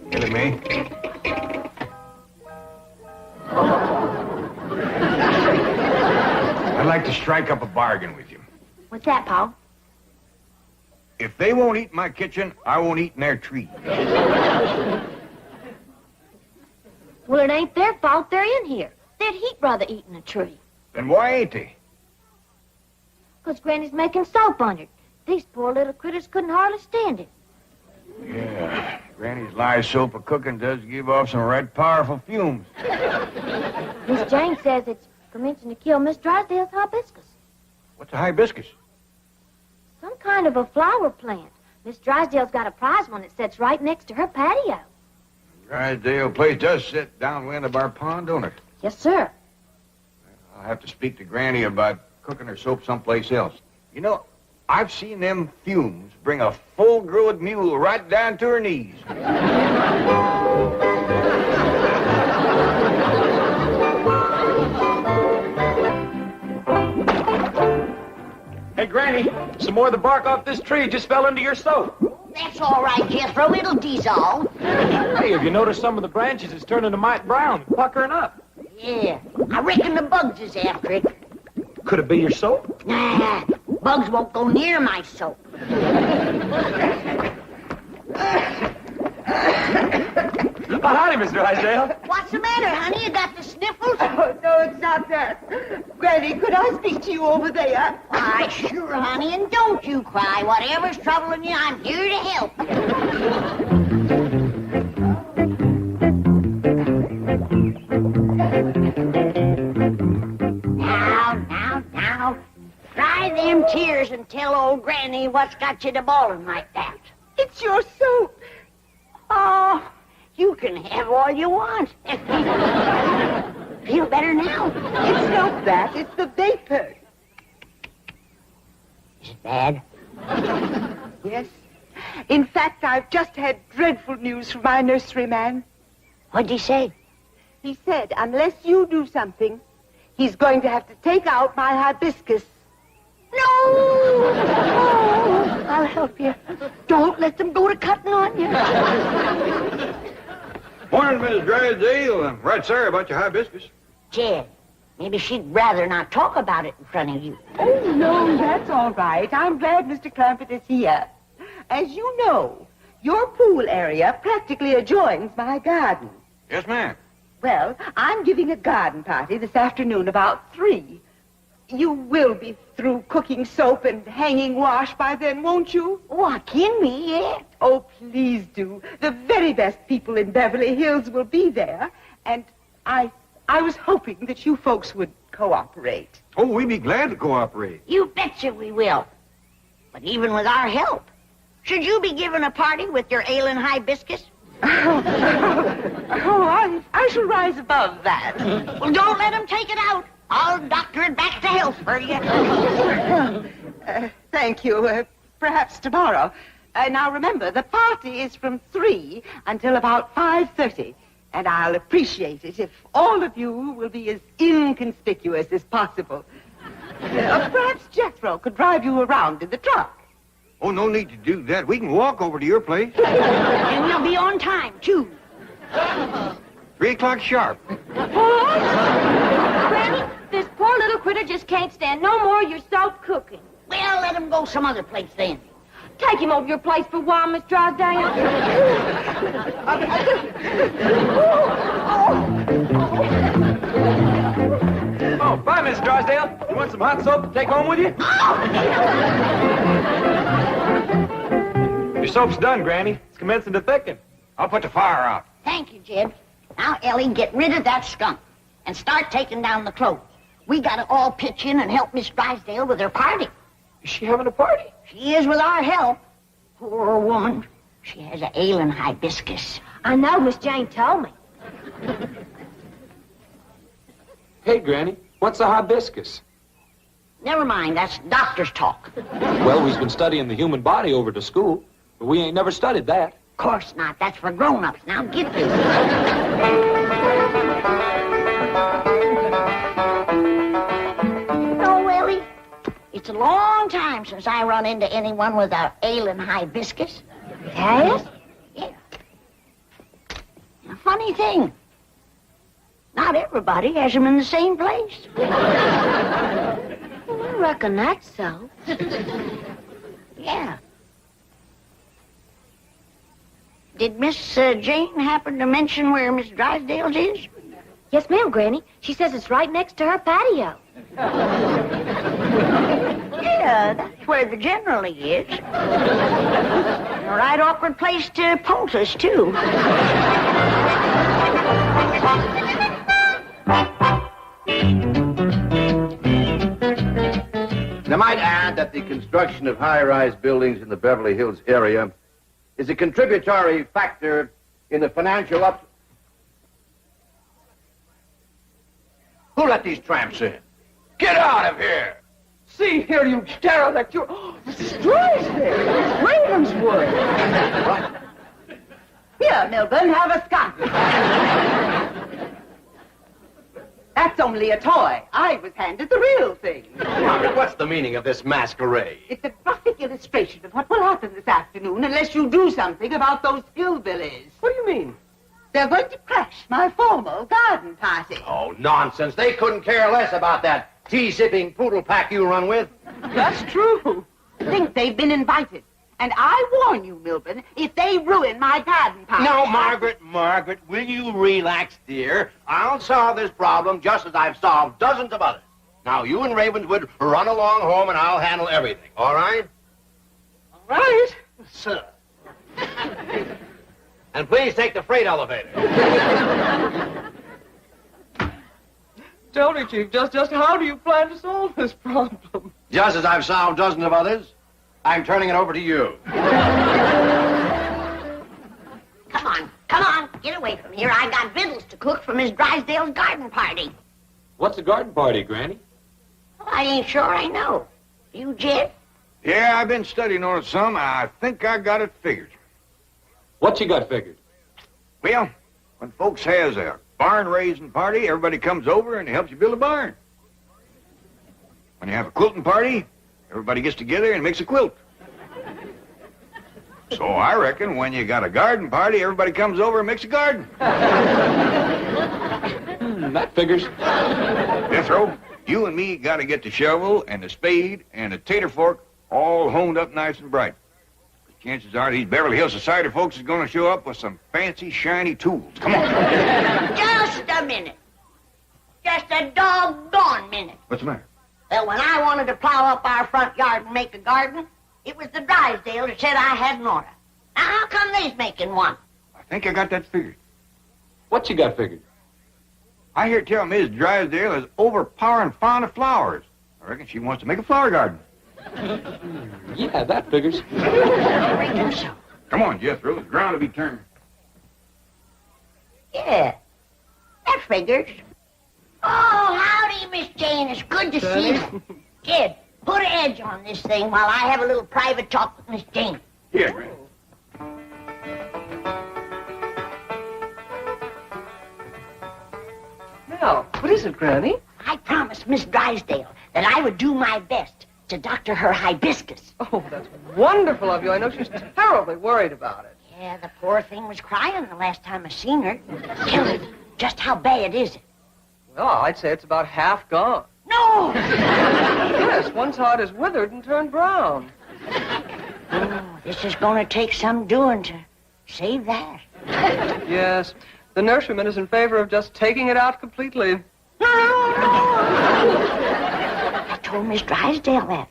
Get it, me. I'd like to strike up a bargain with you. What's that, Paul? If they won't eat in my kitchen, I won't eat in their tree. Well, it ain't their fault they're in here. They'd heap rather eat in a tree. Then why ain't they? 'Cause Granny's making soap on it. These poor little critters couldn't hardly stand it. Yeah, Granny's lye soap of cooking does give off some right powerful fumes. Miss Jane says it's commencing to kill Miss Drysdale's hibiscus. What's a hibiscus? Some kind of a flower plant. Miss Drysdale's got a prize one that sits right next to her patio. Drysdale place does sit downwind of our pond, don't it? Yes, sir. I'll have to speak to Granny about cooking her soap someplace else. You know, I've seen them fumes bring a full-grown mule right down to her knees. Hey, Granny, some more of the bark off this tree just fell into your soap. That's all right, Jethro. It'll dissolve. Hey, have you noticed some of the branches is turning to mite brown, puckering up? Yeah, I reckon the bugs is after it. Could it be your soap? Nah, bugs won't go near my soap. Oh, howdy, Miss Drysdale. What's the matter, honey? You got the sniffles? Oh, no, it's not that. Granny, could I speak to you over there? Why, sure, honey, and don't you cry. Whatever's troubling you, I'm here to help. Now. Dry them tears and tell old Granny what's got you to bawling like that. It's your soap. Oh, you can have all you want. Feel better now? It's not that. It's the vapor. Is it bad? Yes. In fact, I've just had dreadful news from my nurseryman. What'd he say? He said, unless you do something, he's going to have to take out my hibiscus. No! Oh, I'll help you. Don't let them go to cutting on you. Morning, Miss Drysdale. I'm right sorry about your hibiscus. Jed, maybe she'd rather not talk about it in front of you. Oh, no, that's all right. I'm glad Mr. Clampett is here. As you know, your pool area practically adjoins my garden. Yes, ma'am. Well, I'm giving a garden party this afternoon about 3. You will be through cooking soap and hanging wash by then, won't you? Oh, can we yet? Oh, please do. The very best people in Beverly Hills will be there. And I was hoping that you folks would cooperate. Oh, we'd be glad to cooperate. You betcha we will. But even with our help, should you be giving a party with your ailing hibiscus? I shall rise above that. Well, don't let them take it out. I'll doctor it back to health for you. Thank you. Perhaps tomorrow. Now, remember, the party is from 3 until about 5:30. And I'll appreciate it if all of you will be as inconspicuous as possible. Perhaps Jethro could drive you around in the truck. Oh, no need to do that. We can walk over to your place. And we'll be on time, too. 3 o'clock sharp. Granny, this poor little critter just can't stand no more of your salt cooking. Well, let him go some other place then. Take him over your place for a while, Miss Drysdale. Oh, bye, Miss Drysdale. You want some hot soap to take home with you? Your soap's done, Granny. It's commencing to thicken. I'll put the fire out. Thank you, Jed. Now, Ellie, get rid of that skunk and start taking down the clothes. We gotta all pitch in and help Miss Drysdale with her party. Is she having a party? She is with our help. Poor woman. She has an ailing hibiscus. I know, Miss Jane told me. Hey, Granny, what's a hibiscus? Never mind, that's doctor's talk. Well, we've been studying the human body over to school, but we ain't never studied that. Of course not. That's for grown-ups. Now get this. No, Ellie. It's a long time since I run into anyone with a ailing hibiscus. Yes? Yeah. A funny thing. Not everybody has them in the same place. Well, I reckon that's so. Yeah. Did Miss Jane happen to mention where Miss Drysdale's is? Yes, ma'am, Granny. She says it's right next to her patio. Yeah, that's where the generally is. And a right awkward place to poultice, too. I might add that the construction of high-rise buildings in the Beverly Hills area is a contributory factor in the financial up... Who let these tramps in? Get out of here! See here, you derelict. You're... Oh, Mrs. Drysdale. Ravenswood. Right. Here, Milburn, have a skunk. That's only a toy. I was handed the real thing. Margaret, what's the meaning of this masquerade? It's a graphic illustration of what will happen this afternoon unless you do something about those hillbillies. What do you mean? They're going to crash my formal garden party. Oh, nonsense. They couldn't care less about that tea-sipping poodle pack you run with. That's true. Think they've been invited. And I warn you, Milburn, if they ruin my garden party... No, Margaret, will you relax, dear? I'll solve this problem just as I've solved dozens of others. Now, you and Ravenswood run along home and I'll handle everything, all right? All right. Sir. And please take the freight elevator. Tell me, Chief, just how do you plan to solve this problem? Just as I've solved dozens of others, I'm turning it over to you. Come on, get away from here. I got victuals to cook for Miss Drysdale's garden party. What's a garden party, Granny? I ain't sure I know. You, Jed? Yeah, I've been studying on it some. I think I got it figured. What you got figured? Well, when folks has a barn-raising party, everybody comes over and helps you build a barn. When you have a quilting party, everybody gets together and makes a quilt. So I reckon when you got a garden party, everybody comes over and makes a garden. That figures. Jethro, you and me got to get the shovel and the spade and the tater fork all honed up nice and bright. Chances are these Beverly Hills society folks is going to show up with some fancy, shiny tools. Come on. Just a minute. Just a doggone minute. What's the matter? Well, when I wanted to plow up our front yard and make a garden, it was the Drysdale that said I had an order. Now, how come they's making one? I think I got that figured. What you got figured? I hear tell Miss Drysdale is overpowering fond of flowers. I reckon she wants to make a flower garden. Yeah, that figures. I reckon so. Come on, Jethro. The ground will be turned. Yeah, that figures. Oh, howdy, Miss Jane. It's good to see you. Kid, put an edge on this thing while I have a little private talk with Miss Jane. Here, Granny. Now, what is it, Granny? I promised Miss Drysdale that I would do my best to doctor her hibiscus. Oh, that's wonderful of you. I know she's terribly worried about it. Yeah, the poor thing was crying the last time I seen her. Tell me, just how bad is it? Well, I'd say it's about half gone. No! Yes, one side is withered and turned brown. Oh, this is going to take some doing to save that. Yes, the nurseryman is in favor of just taking it out completely. No! I told Miss Drysdale that.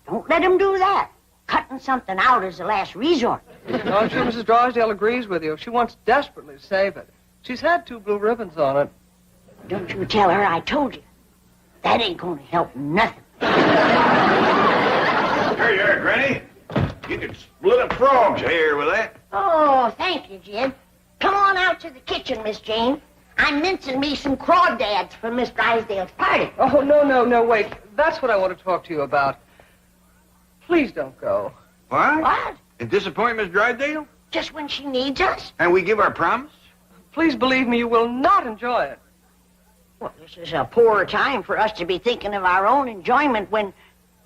Don't let him do that. Cutting something out is the last resort. No, I'm sure Mrs. Drysdale agrees with you. She wants desperately to save it. She's had 2 blue ribbons on it. Don't you tell her I told you. That ain't going to help nothing. Here you are, Granny. You can split a frog's hair with that. Oh, thank you, Jim. Come on out to the kitchen, Miss Jane. I'm mincing me some crawdads for Miss Drysdale's party. Oh, no, wait. That's what I want to talk to you about. Please don't go. What? What? And disappoint Miss Drysdale? Just when she needs us? And we give our promise? Please believe me, you will not enjoy it. Well, this is a poor time for us to be thinking of our own enjoyment when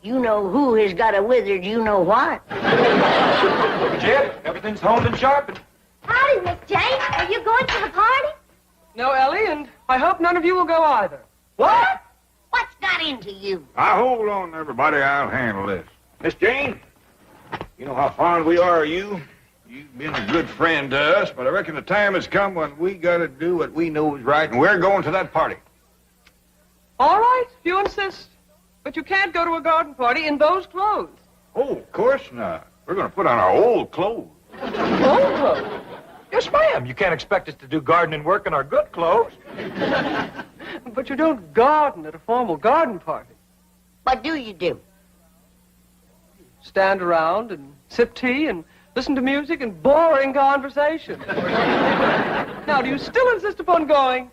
you-know-who has got a withered you-know-what. Jed, everything's honed and sharpened. Howdy, Miss Jane. Are you going to the party? No, Ellie, and I hope none of you will go either. What? What's got into you? Now, hold on, everybody. I'll handle this. Miss Jane, you know how fond we are of you. You've been a good friend to us, but I reckon the time has come when we got to do what we know is right, and we're going to that party. All right, if you insist. But you can't go to a garden party in those clothes. Oh, of course not. We're going to put on our old clothes. Old clothes? Yes, ma'am. You can't expect us to do gardening work in our good clothes. But you don't garden at a formal garden party. What do you do? Stand around and sip tea and listen to music and boring conversation. Now, do you still insist upon going?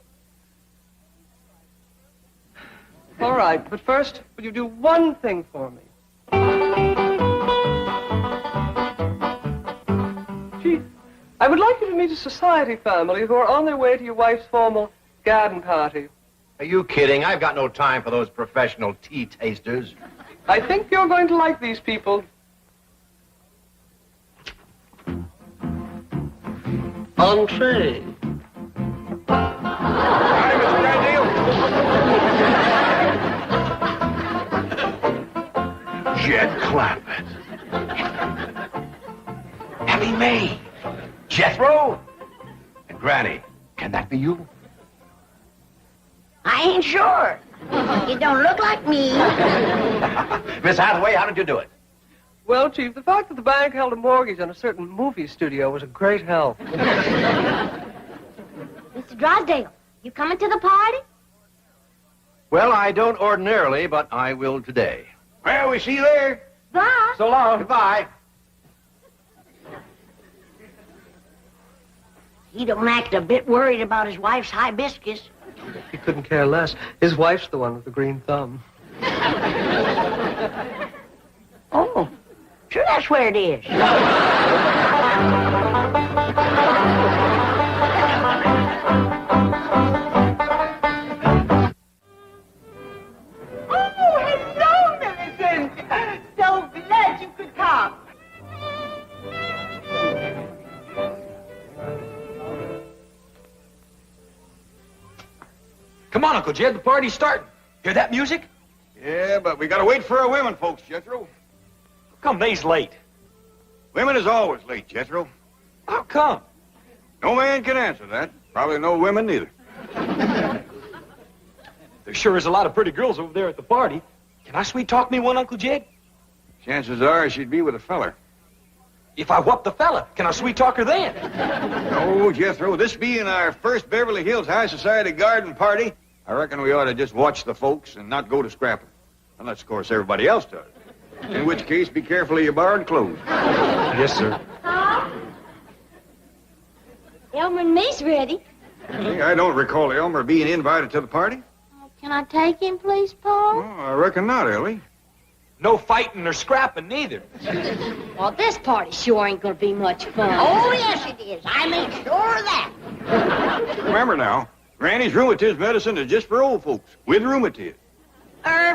All right, but first, will you do one thing for me? Chief, I would like you to meet a society family who are on their way to your wife's formal garden party. Are you kidding? I've got no time for those professional tea tasters. I think you're going to like these people. Entree. Hi, Mr. Drysdale. Jed Clampett. Ellie Mae. Jethro. And Granny. Can that be you? I ain't sure. You don't look like me. Miss Hathaway, how did you do it? Well, Chief, the fact that the bank held a mortgage on a certain movie studio was a great help. Mr. Drysdale, you coming to the party? Well, I don't ordinarily, but I will today. Well, we see you there. Bye. So long. Goodbye. He don't act a bit worried about his wife's hibiscus. He couldn't care less. His wife's the one with the green thumb. Oh, sure that's where it is. Oh, hello, Millicent. So glad you could come. Come on, Uncle Jed, the party's starting. Hear that music? Yeah, but we got to wait for our women, folks, Jethro. Come, they's late. Women is always late, Jethro. How come? No man can answer that. Probably no women neither. There sure is a lot of pretty girls over there at the party. Can I sweet-talk me one, Uncle Jed? Chances are she'd be with a feller. If I whoop the fella, can I sweet-talk her then? No, Jethro, this being our first Beverly Hills High Society garden party, I reckon we ought to just watch the folks and not go to scrapping. Unless, of course, everybody else does. In which case, be careful of your borrowed clothes. Yes, sir. Elmer and me's ready. Hey, I don't recall Elmer being invited to the party. Can I take him, please, Paul? Oh, I reckon not, Ellie. No fighting or scrapping neither. Well, this party sure ain't gonna be much fun. Oh, yes, it is. I make sure of that. Remember now, Granny's rheumatism medicine is just for old folks with rheumatiz.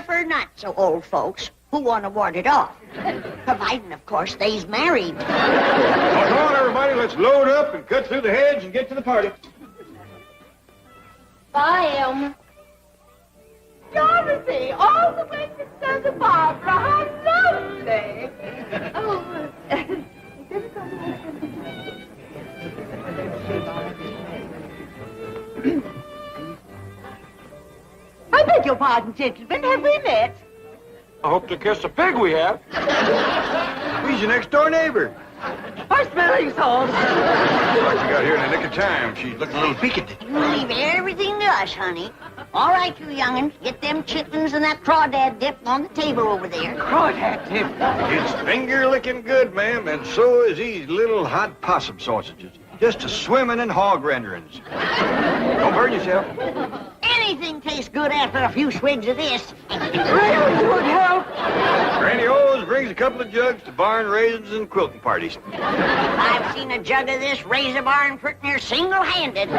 For not so old folks. who want to ward it off. Providing, of course, they's married. Well, come on, everybody. Let's load up and cut through the hedge and get to the party. Bye, Elmer. Dorothy, all the way to Santa Barbara. How lovely. Oh, I beg your pardon, gentlemen. Have we met? I hope to kiss a pig we have. He's your next-door neighbor. Our smelling salts. Like you got here in the nick of time. She's looking a little peaked. You leave everything to us, honey. All right, you young'uns, get them chitlins and that crawdad dip on the table over there. Crawdad dip. It's finger-licking good, ma'am, and so is these little hot possum sausages. Just a swimming in hog renderings. Don't burn yourself. Anything tastes good after a few swigs of this. Really would help. Granny always brings a couple of jugs to barn raisins and quilting parties. I've seen a jug of this razor barn pretty near single-handed.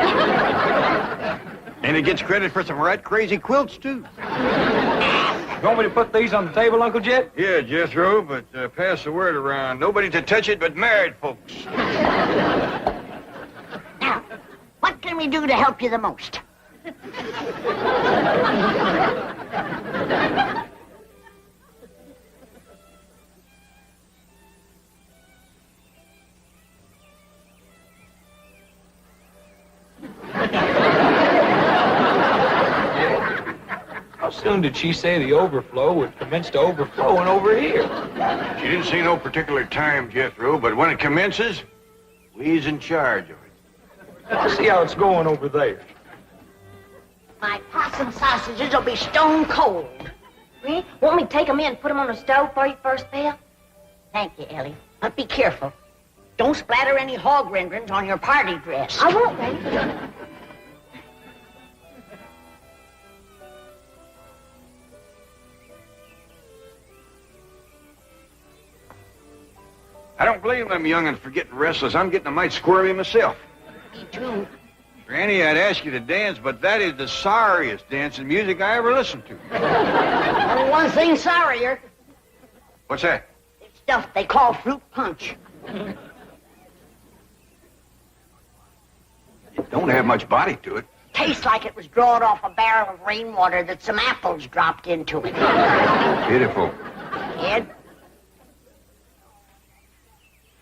And it gets credit for some right crazy quilts, too. You want me to put these on the table, Uncle Jed? Yeah, Jethro, but pass the word around. Nobody to touch it but married folks. Now, what can we do to help you the most? How soon did she say the overflow would commence to overflowing over here? She didn't say no particular time, Jethro, but when it commences, we's in charge of it. Let's see how it's going over there. My possum sausages will be stone cold. Eh? Want me to take them in and put them on the stove for you first, Bill? Thank you, Ellie. But be careful. Don't splatter any hog renderings on your party dress. I won't, baby. I don't blame them young'uns for getting restless. I'm getting a mite squirmy myself. Me too. Granny, I'd ask you to dance, but that is the sorriest dancing music I ever listened to. Only one thing sorrier. What's that? It's stuff they call fruit punch. It don't have much body to it. Tastes like it was drawn off a barrel of rainwater that some apples dropped into it. Pitiful. Ed,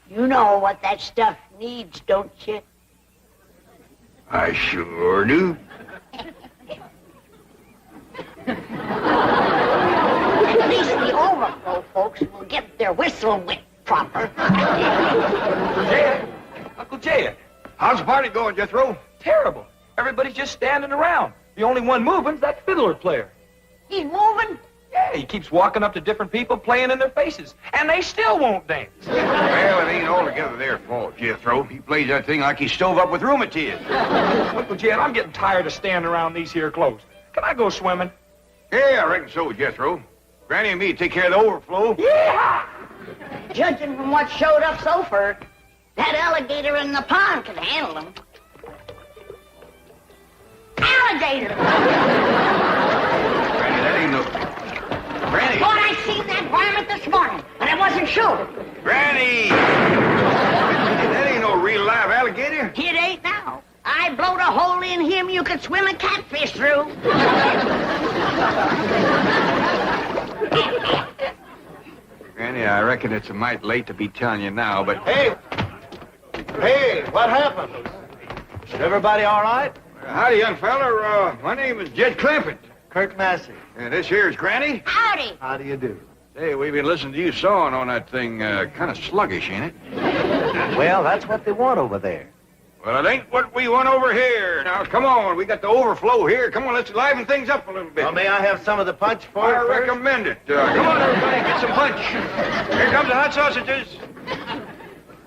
you know what that stuff needs, don't you? I sure do. At least the overflow folks will get their whistle wet proper. Jed! Uncle Jed! How's the party going, Jethro? Terrible. Everybody's just standing around. The only one moving's that fiddler player. He's moving. Yeah, he keeps walking up to different people, playing in their faces, and they still won't dance. Well, it ain't altogether their fault, Jethro. He plays that thing like he's stove up with rheumatiz. Uncle Jed, I'm getting tired of standing around these here clothes. Can I go swimming? Yeah, I reckon so, Jethro. Granny and me take care of the overflow. Yeah! Judging from what showed up so far, that alligator in the pond can handle them. Alligator! Granny, that ain't no... Granny! Thought I seen that varmint this morning, but I wasn't sure. Granny! That ain't no real live alligator. It ain't now. I blowed a hole in him you could swim a catfish through. Granny, I reckon it's a mite late to be telling you now, but... Hey, what happened? Everybody all right? Howdy, young feller. My name is Jed Clampett. Kirk Massey. And this here is Granny. Howdy. How do you do? Hey, we've been listening to you sawing on that thing. Kind of sluggish, ain't it? Well, that's what they want over there. Well, it ain't what we want over here. Now, come on. We got the overflow here. Come on, let's liven things up a little bit. Well, may I have some of the punch for I it first? recommend it. Come on, everybody, get some punch. Here comes the hot sausages.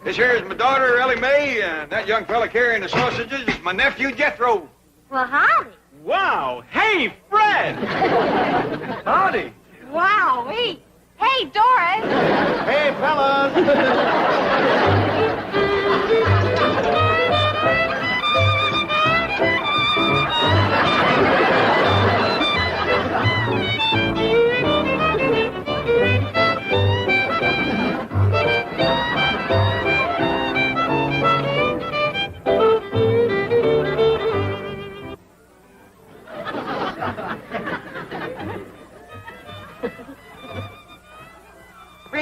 This here is my daughter, Ellie Mae, and that young fella carrying the sausages is my nephew, Jethro. Well, howdy. Wow. Hey, Fred. Howdy. Wow, Hey, Doris. Hey, fellas.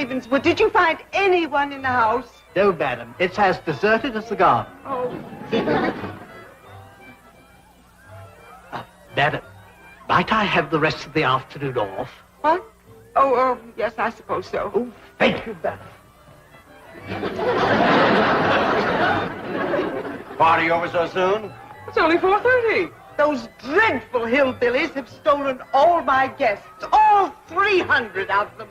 Ravenswood, did you find anyone in the house? No, madam. It's as deserted as the garden. Oh. Madam, might I have the rest of the afternoon off? What? Oh, yes, I suppose so. Oh, thank you, madam. Party over so soon? It's only 4:30. Those dreadful hillbillies have stolen all my guests. All 300 of them.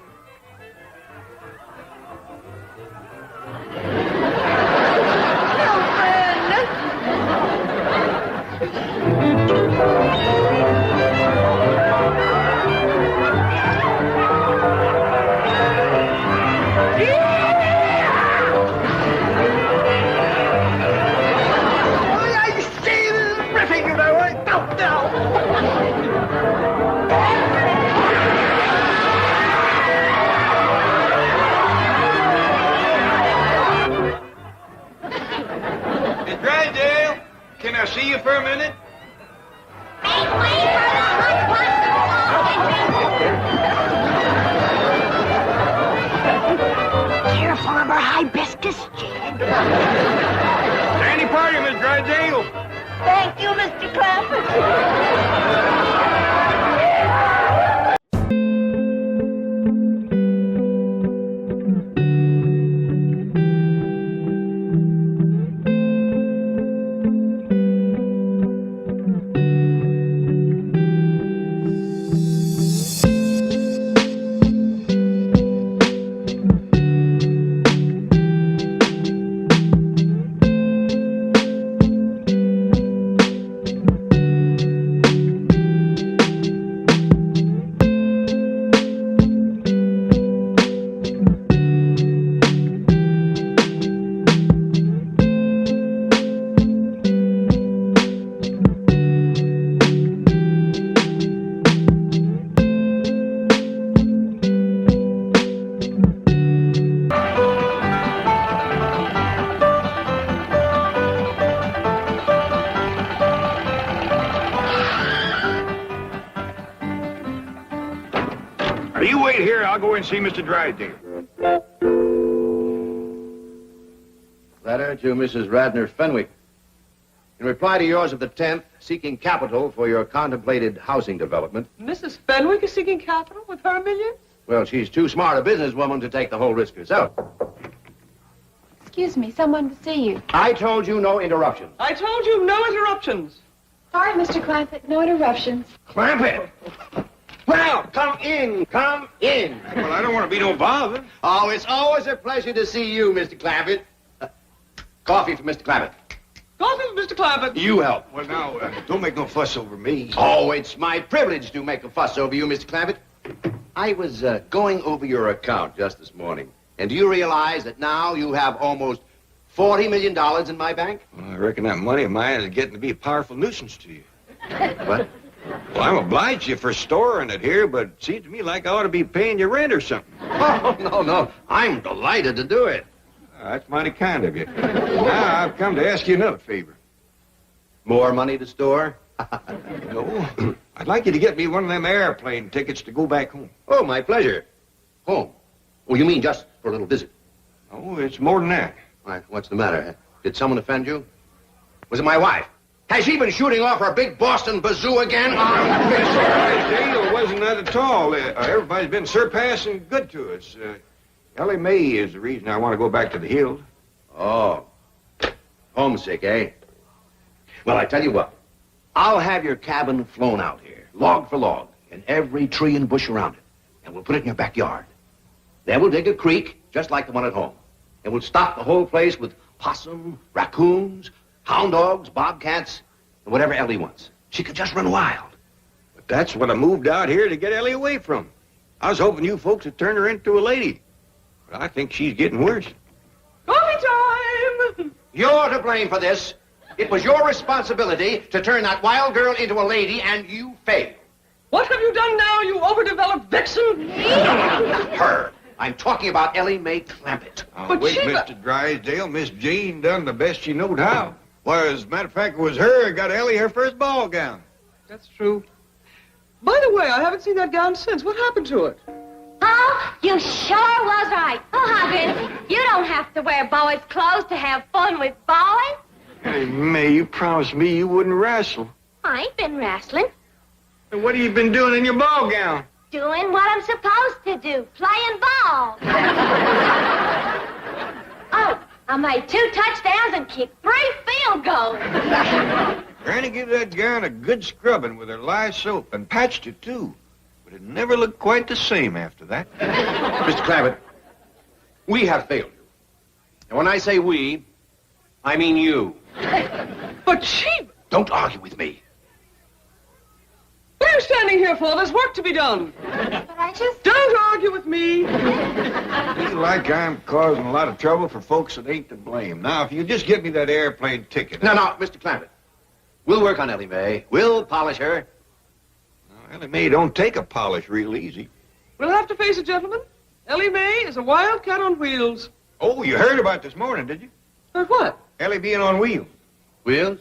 Miss Drysdale, can I see you for a minute? Make way for the hot Careful of her hibiscus, Jed. Any party, Miss Drysdale. Thank you, Mr. Clampett. You wait here. I'll go and see Mr. Drysdale. Letter to Mrs. Radner Fenwick. In reply to yours of the 10th, seeking capital for your contemplated housing development. Mrs. Fenwick is seeking capital with her millions? Well, she's too smart a businesswoman to take the whole risk herself. Excuse me, someone to see you. I told you no interruptions. I told you no interruptions. Sorry, Mr. Clampett, no interruptions. Clampett! Well, come in, come in. Well, I don't want to be no bother. Oh, it's always a pleasure to see you, Mr. Clampett. Coffee for Mr. Clampett. Coffee for Mr. Clampett. You help. Well, now, don't make no fuss over me. Oh, it's my privilege to make a fuss over you, Mr. Clampett. I was going over your account just this morning. And do you realize that now you have almost $40 million in my bank? Well, I reckon that money of mine is getting to be a powerful nuisance to you. What? Well, I'm obliged you for storing it here, but it seems to me like I ought to be paying you rent or something. Oh, no. I'm delighted to do it. That's mighty kind of you. Now, I've come to ask you another favor. More money to store? No. I'd like you to get me one of them airplane tickets to go back home. Oh, my pleasure. Home? Oh, you mean just for a little visit? Oh, it's more than that. Why, what's the matter? Did someone offend you? Was it my wife? Has she been shooting off her big Boston bazoo again? Miss Drysdale, it wasn't that at all. Everybody's been surpassing good to us. Ellie Mae is the reason I want to go back to the hills. Oh. Homesick, eh? Well, I tell you what. I'll have your cabin flown out here, log for log, and every tree and bush around it. And we'll put it in your backyard. Then we'll dig a creek, just like the one at home. And we'll stock the whole place with possum, raccoons, hound dogs, bobcats, and whatever Ellie wants. She could just run wild. But that's what I moved out here to get Ellie away from. I was hoping you folks would turn her into a lady. But I think she's getting worse. Coffee time! You're to blame for this. It was your responsibility to turn that wild girl into a lady, and you failed. What have you done now, you overdeveloped vixen? No, not her. I'm talking about Ellie Mae Clampett. Oh, But wait, she- Mr. Drysdale. Miss Jean done the best she knowed how. Well, as a matter of fact, it was her who got Ellie her first ball gown. That's true. By the way, I haven't seen that gown since. What happened to it? Oh, you sure was right. Oh, Huggins, you don't have to wear boys' clothes to have fun with boys. Hey, May, you promised me you wouldn't wrestle. I ain't been wrestling. And what have you been doing in your ball gown? Doing what I'm supposed to do, playing ball. Oh, I made 2 touchdowns and kicked 3 field goals. Granny gave that gown a good scrubbing with her lye soap and patched it, too. But it never looked quite the same after that. Mr. Clampett, we have failed you. And when I say we, I mean you. But, Chief, Don't argue with me. what are you standing here for? There's work to be done. But I just... Don't argue with me. Feel like I'm causing a lot of trouble for folks that ain't to blame. Now, if you just get me that airplane ticket... No, Mr. Clampett. We'll work on Ellie Mae. We'll polish her. Ellie Mae don't take a polish real easy. We'll have to face it, gentlemen. Ellie Mae is a wildcat on wheels. Oh, you heard about this morning, did you? Heard what? Ellie being on wheels. Wheels?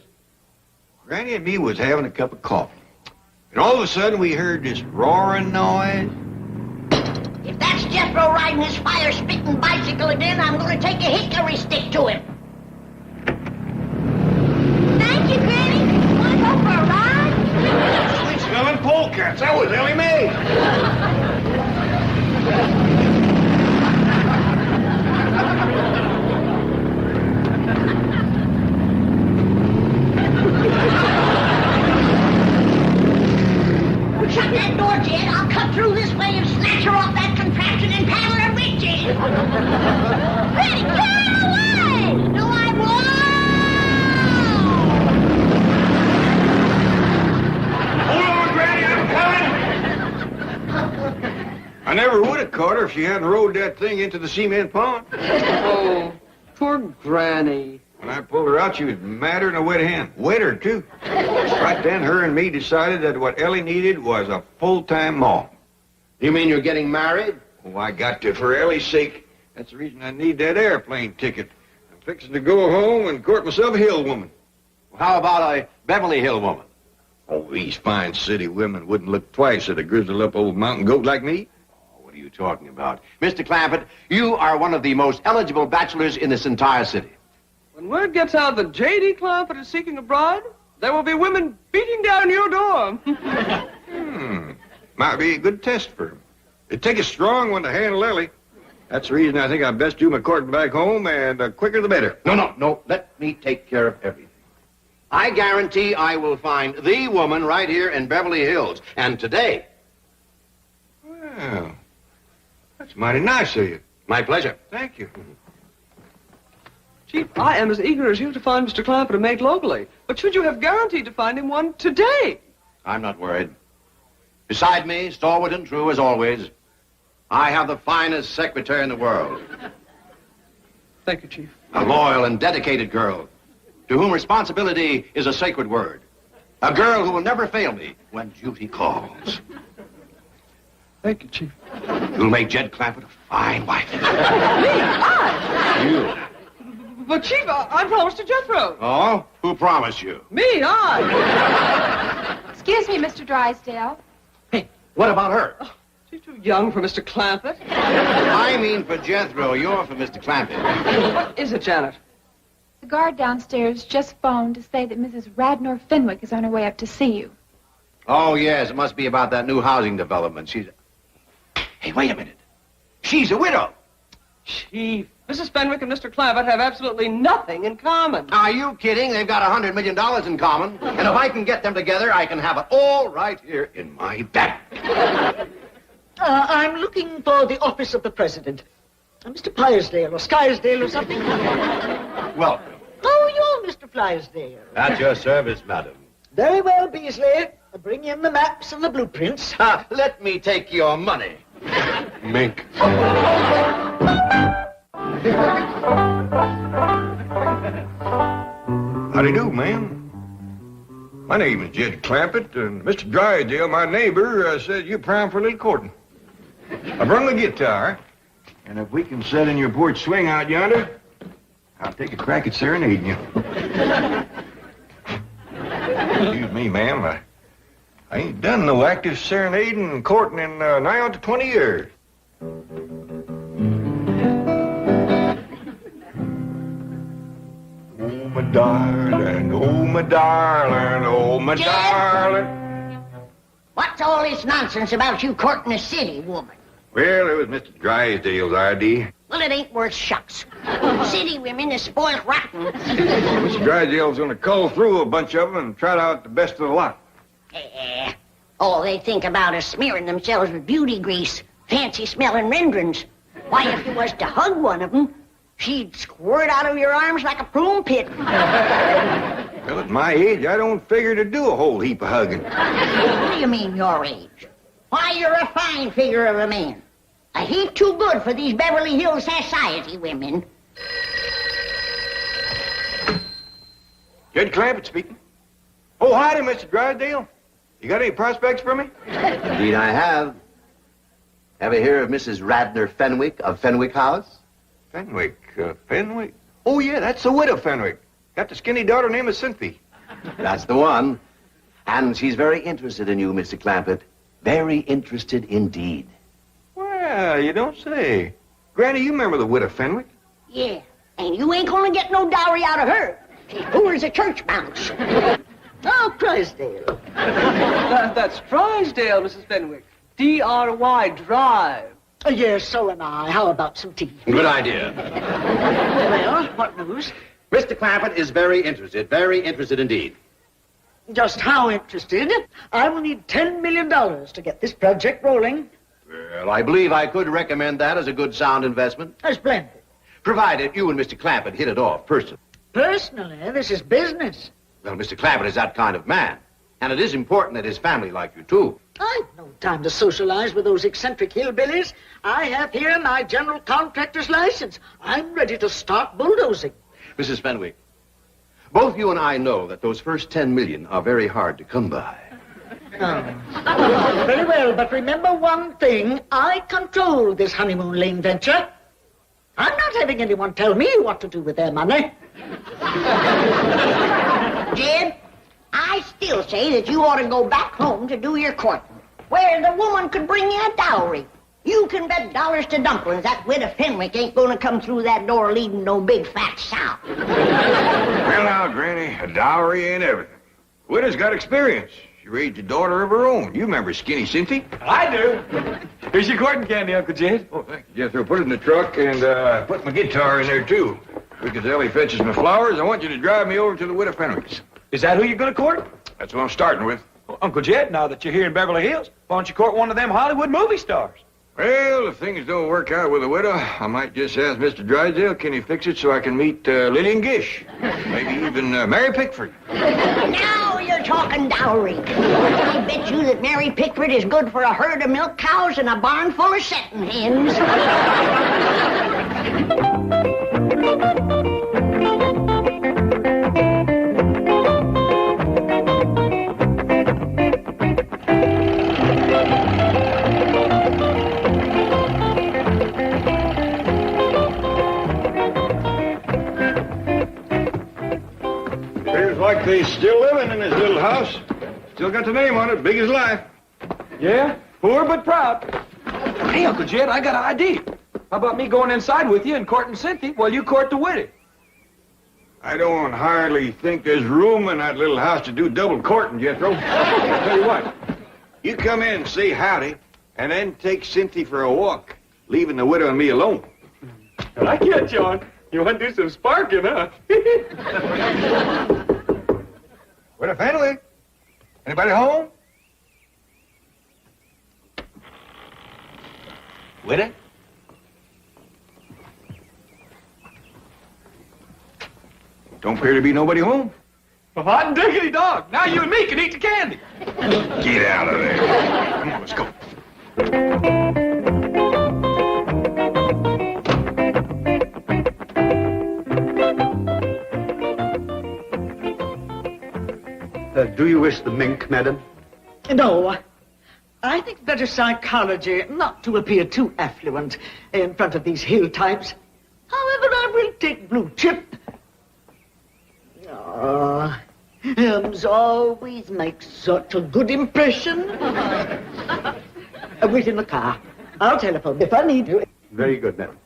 Granny and me was having a cup of coffee. And all of a sudden, we heard this roaring noise. If that's Jethro riding his fire-spitting bicycle again, I'm going to take a hickory stick to him. Thank you, Granny. Want to go for a ride? Sweet-smelling polecats. That was Ellie Mae. Shut that door, Jed. I'll cut through this way and snatch her off that contraption and paddle her with you. Granny, get away! No, I won't. Hold on, Granny, I'm coming. I never would have caught her if she hadn't rode that thing into the cement pond. Oh, poor Granny. When I pulled her out, she was madder than a wet hen. Wetter, too. Right then, her and me decided that what Ellie needed was a full-time mom. You mean you're getting married? Oh, I got to, for Ellie's sake. That's the reason I need that airplane ticket. I'm fixing to go home and court myself a hill woman. How about a Beverly Hill woman? Oh, these fine city women wouldn't look twice at a grizzled-up old mountain goat like me. What are you talking about? Mr. Clampett, you are one of the most eligible bachelors in this entire city. When word gets out that J.D. Clampett is seeking a bride, there will be women beating down your door. Might be a good test for him. It'd take a strong one to handle Ellie. That's the reason I think I'd best do my courting back home, and the quicker the better. No. Let me take care of everything. I guarantee I will find the woman right here in Beverly Hills. And today. Well, that's mighty nice of you. My pleasure. Thank you. Chief, I am as eager as you to find Mr. Clampett a mate locally. But should you have guaranteed to find him one today? I'm not worried. Beside me, stalwart and true as always, I have the finest secretary in the world. Thank you, Chief. A loyal and dedicated girl, to whom responsibility is a sacred word. A girl who will never fail me when duty calls. Thank you, Chief. You'll make Jed Clampett a fine wife. Me? I? You. But, Chief, I promised to Jethro. Oh? Who promised you? Me? I? Excuse me, Mr. Drysdale. Hey, what about her? Oh, she's too young for Mr. Clampett. I mean for Jethro. You're for Mr. Clampett. What is it, Janet? The guard downstairs just phoned to say that Mrs. Radnor Fenwick is on her way up to see you. Oh, yes. It must be about that new housing development. Hey, wait a minute. She's a widow. Chief, Mrs. Fenwick and Mr. Clampett have absolutely nothing in common. Are you kidding? They've got $100 million in common. And if I can get them together, I can have it all right here in my bank. I'm looking for the office of the president. Mr. Pyersdale or Skyrsdale or something. Welcome. Oh, you're Mr. Flysdale. At your service, madam. Very well, Beasley. Bring in the maps and the blueprints. Let me take your money. Mink. Howdy do, ma'am. My name is Jed Clampett, and Mr. Drysdale, my neighbor, said you're prime for a little courting. I brung the guitar, and if we can set in your porch swing out yonder, I'll take a crack at serenading you. Excuse me, ma'am. I ain't done no active serenading and courting in nigh on to 20 years. Oh, my darling, oh, my darling, oh, my Jed? darling. What's all this nonsense about you courting a city woman? Well, it was Mr. Drysdale's idea. Well, it ain't worth shucks. City women is spoiled rotten. Mr. Drysdale's going to cull through a bunch of them and trot out the best of the lot. All they think about is smearing themselves with beauty grease, fancy-smelling renderings. Why, if you was to hug one of them, she'd squirt out of your arms like a prune pit. Well, at my age, I don't figure to do a whole heap of hugging. What do you mean, your age? Why, you're a fine figure of a man. A heap too good for these Beverly Hills society women. Judge Clampett speaking. Oh, howdy, Mr. Drysdale. You got any prospects for me? Indeed I have. Ever hear of Mrs. Radnor Fenwick of Fenwick House? Fenwick, Fenwick? Oh, yeah, that's the widow Fenwick. Got the skinny daughter named Cynthia. That's the one. And she's very interested in you, Mr. Clampett. Very interested indeed. Well, you don't say. Granny, you remember the widow Fenwick? Yeah, and you ain't gonna get no dowry out of her. She's poor as a church mouse. Oh, Drysdale. That's Drysdale, Mrs. Fenwick. D-R-Y, Drive. Yes, so am I. How about some tea? Good idea. Well, what news? Mr. Clampett is very interested indeed. Just how interested? I will need $10 million to get this project rolling. Well, I believe I could recommend that as a good sound investment. Splendid. Provided you and Mr. Clampett hit it off personally. Personally, this is business. Well, Mr. Clampett is that kind of man. And it is important that his family like you, too. I've no time to socialize with those eccentric hillbillies. I have here my general contractor's license. I'm ready to start bulldozing. Mrs. Fenwick, both you and I know that those first 10 million are very hard to come by. Oh. Very well, but remember one thing. I control this honeymoon lane venture. I'm not having anyone tell me what to do with their money. Jed, I still say that you ought to go back home to do your courting, where the woman could bring you a dowry. You can bet dollars to dumplings that widow Fenwick ain't gonna come through that door leading no big fat sow. Well, now, Granny, a dowry ain't everything. Widow's got experience. She raised a daughter of her own. You remember Skinny Cynthia? I do. Here's your courting candy, Uncle Jed. Oh, thank you, Jethro. Put it in the truck and put my guitar in there, too. Because Ellie fetches my flowers, I want you to drive me over to the widow Fenwick's. Is that who you're going to court? That's what I'm starting with. Well, Uncle Jed, now that you're here in Beverly Hills, why don't you court one of them Hollywood movie stars? Well, if things don't work out with the widow, I might just ask Mr. Drysdale, can he fix it so I can meet Lillian Gish? Maybe even Mary Pickford. Now you're talking dowry. I bet you that Mary Pickford is good for a herd of milk cows and a barn full of setting hens. Appears like they still living in this little house. Still got the name on it, big as life. Yeah, poor but proud. Hey, Uncle Jed, I got an idea. How about me going inside with you and courting Cynthia while you court the widow? I don't hardly think there's room in that little house to do double courting, Jethro. I'll tell you what. You come in and say howdy, and then take Cynthia for a walk, leaving the widow and me alone. I like you, John. You want to do some sparking, huh? Widow Fenwick? Anybody home? Widow? Don't appear to be nobody home. Well, hot and diggity dog. Now you and me can eat the candy. Get out of there. Come on, let's go. Do you wish the mink, madam? No. I think better psychology not to appear too affluent in front of these hill types. However, I will take blue chip. Oh, Helms always makes such a good impression. Wait in the car. I'll telephone if I need you. Very good, ma'am.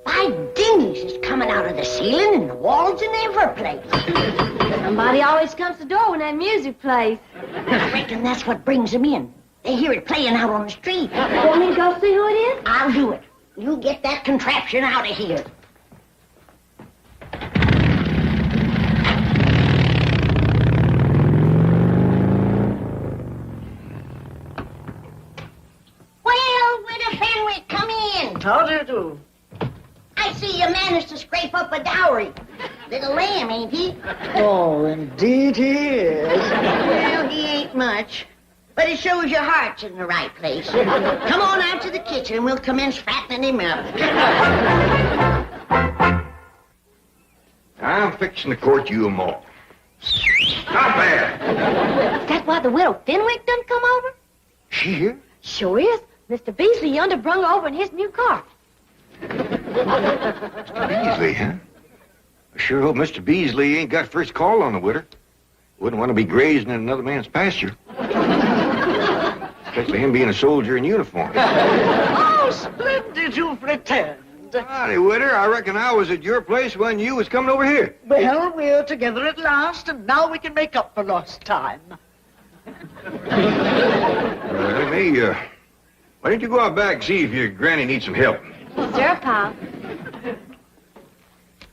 My dingies is coming out of the ceiling and the walls and every place. Somebody always comes to the door when that music plays. I reckon that's what brings them in. They hear it playing out on the street. Want me to go see who it is? I'll do it. You get that contraption out of here. Well, Widow Fenwick, come in. How do you do? I see you managed to scrape up a dowry. Little lamb, ain't he? Oh, indeed he is. Well, he ain't much. But it shows your heart's in the right place. Come on out to the kitchen. We'll commence fattening him up. I'm fixing to court you 'em all. Not bad. Is that why the widow Fenwick done come over? She here? Sure is. Mr. Beasley yonder brung her over in his new car. Beasley, huh? I sure hope Mr. Beasley ain't got first call on the widow. Wouldn't want to be grazing in another man's pasture. Especially him being a soldier in uniform. Oh, splendid you've returned. Howdy, Widder. I reckon I was at your place when you was coming over here. Well, we're together at last, and now we can make up for lost time. May, why don't you go out back and see if your granny needs some help? Sure, Pa.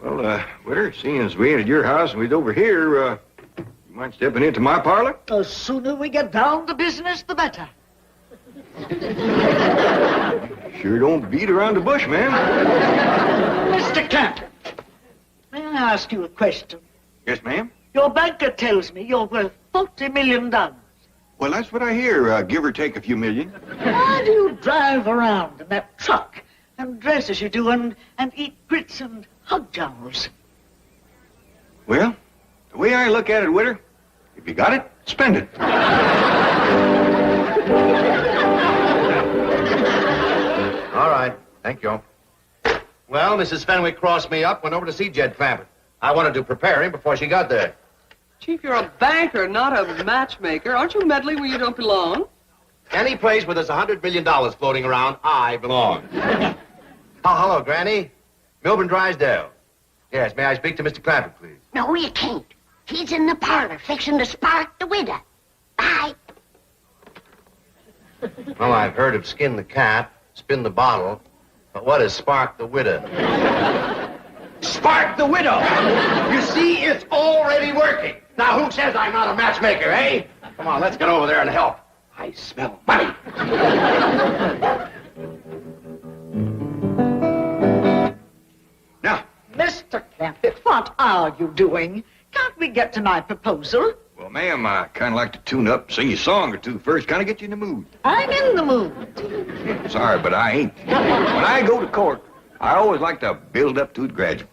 Well, Widder, seeing as we ain't at your house and we's over here, you mind stepping into my parlor? The sooner we get down to business, the better. Sure don't beat around the bush, man. Mr. Clampett, may I ask you a question? Yes, ma'am? Your banker tells me you're worth $40 million. Well, that's what I hear, give or take a few million. Why do you drive around in that truck and dress as you do and eat grits and hog jowls? Well, the way I look at it, Widder, if you got it, spend it. All right. Thank you. Well, Mrs. Fenwick crossed me up, went over to see Jed Clampett. I wanted to prepare him before she got there. Chief, you're a banker, not a matchmaker. Aren't you meddling where you don't belong? Any place where there's $100 million floating around, I belong. Oh, hello, Granny. Milburn Drysdale. Yes, may I speak to Mr. Clampett, please? No, you can't. He's in the parlor fixing to spark the widow. Bye. Well, I've heard of skin the cat, spin the bottle, but what is spark the widow? Spark the widow! You see, it's already working. Now, who says I'm not a matchmaker, eh? Come on, let's get over there and help. I smell money. Now, Mr. Clampett, what are you doing? Can't we get to my proposal? well, ma'am, I kind of like to tune up, sing you a song or two first, kind of get you in the mood. I'm in the mood. Sorry, but I ain't. When I go to court, I always like to build up to it gradually.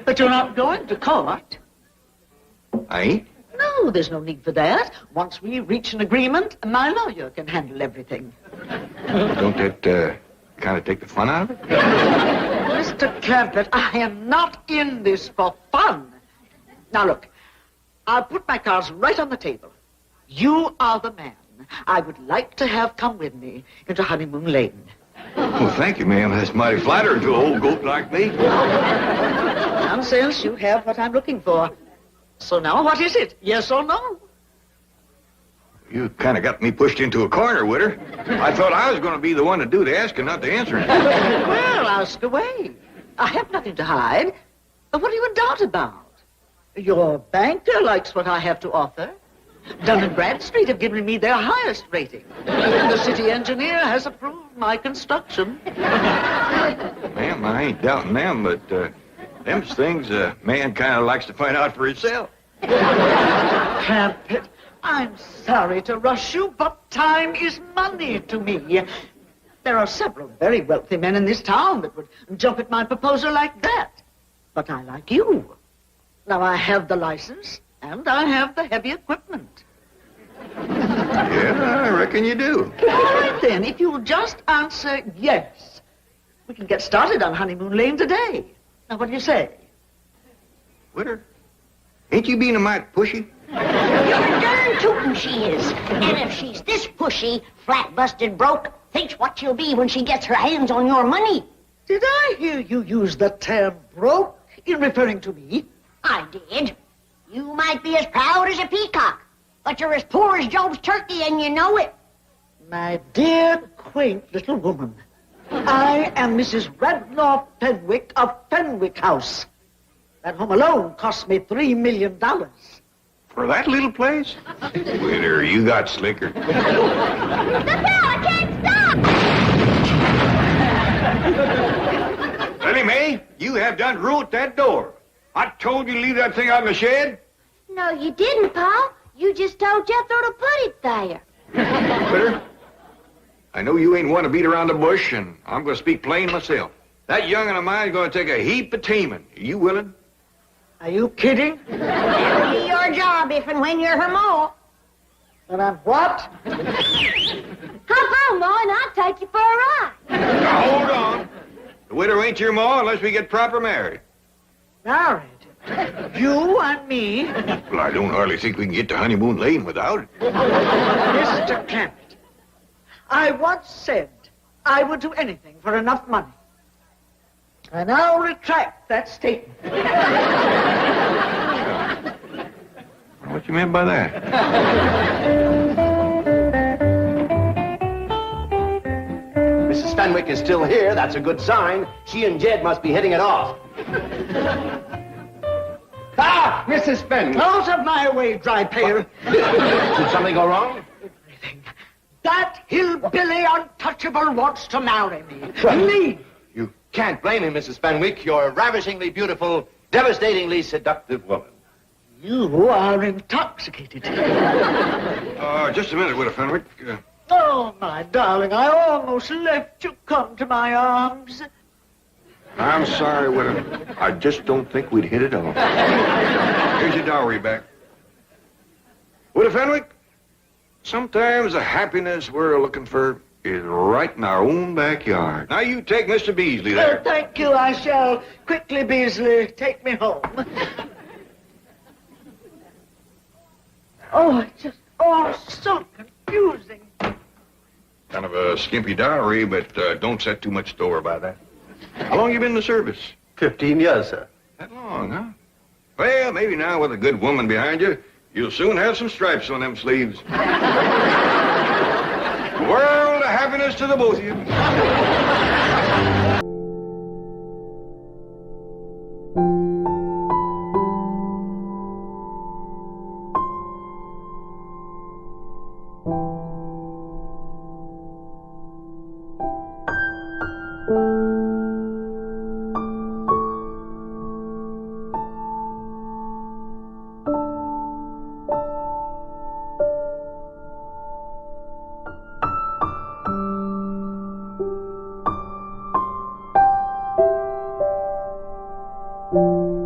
But you're not going to court. I ain't? No, there's no need for that. Once we reach an agreement, my lawyer can handle everything. Don't that kind of take the fun out of it? Mr. Clampett, I am not in this for fun. Now, look, I'll put my cards right on the table. You are the man I would like to have come with me into Honeymoon Lane. Well, thank you, ma'am. That's mighty flattering to an old goat like me. Nonsense, you have what I'm looking for. So now, what is it? Yes or no? You kind of got me pushed into a corner, Widder. I thought I was going to be the one to do the asking, not the answering. Well, ask away. I have nothing to hide. What are you in doubt about? Your banker likes what I have to offer. Dun & Bradstreet have given me their highest rating. And the city engineer has approved my construction. Ma'am, I ain't doubting them, but them's things a man kind of likes to find out for himself. Clampett, I'm sorry to rush you, but time is money to me. There are several very wealthy men in this town that would jump at my proposal like that. But I like you. Now, I have the license, and I have the heavy equipment. Yeah, I reckon you do. All right, then, if you'll just answer yes, we can get started on Honeymoon Lane today. Now, what do you say? Widder, ain't you being a mite pushy? You're darn tootin' she is. And if she's this pushy, flat-busted broke, thinks what she'll be when she gets her hands on your money. Did I hear you use the term broke in referring to me? I did. You might be as proud as a peacock, but you're as poor as Job's turkey, and you know it. My dear, quaint little woman, I am Mrs. Radnor Fenwick of Fenwick House. That home alone cost me $3 million. For that little place? Winner, you got slicker. The fella can't stop! Lily Mae, you have done ruined that door. I told you to leave that thing out in the shed. No, you didn't, Pa. You just told Jethro to put it there. Winner, I know you ain't one to beat around the bush, and I'm going to speak plain myself. That young'un of mine's going to take a heap of taming. Are you willing? Are you kidding? That'll be your job if and when you're her ma. And I'm what? Hop on, Ma, and I'll take you for a ride. Now, hold on. The widow ain't your ma unless we get proper married. Married? You and me? Well, I don't hardly think we can get to honeymoon lane without it. Mr. Clampett, I once said I would do anything for enough money. And I'll retract that statement. What you meant by that? Mrs. Fenwick is still here. That's a good sign. She and Jed must be hitting it off. Ah, Mrs. Fenwick. Out of my way, dry pail. Did something go wrong? That hillbilly untouchable wants to marry me. Me! You can't blame him, Mrs. Fenwick. You're a ravishingly beautiful, devastatingly seductive woman. You are intoxicated. Just a minute, Widow Fenwick. Oh, my darling, I almost left you come to my arms. I'm sorry, Widow. I just don't think we'd hit it off. Here's your dowry back. Widow Fenwick, sometimes the happiness we're looking for is right in our own backyard. Now you take Mr. Beasley there. Oh, thank you. I shall quickly, Beasley. Take me home. Oh, it's just all so confusing. Kind of a skimpy dowry, but don't set too much store by that. How long you been in the service? 15 years, sir. That long, huh? Well, maybe now with a good woman behind you, you'll soon have some stripes on them sleeves. World of happiness to the both of you. Thank you.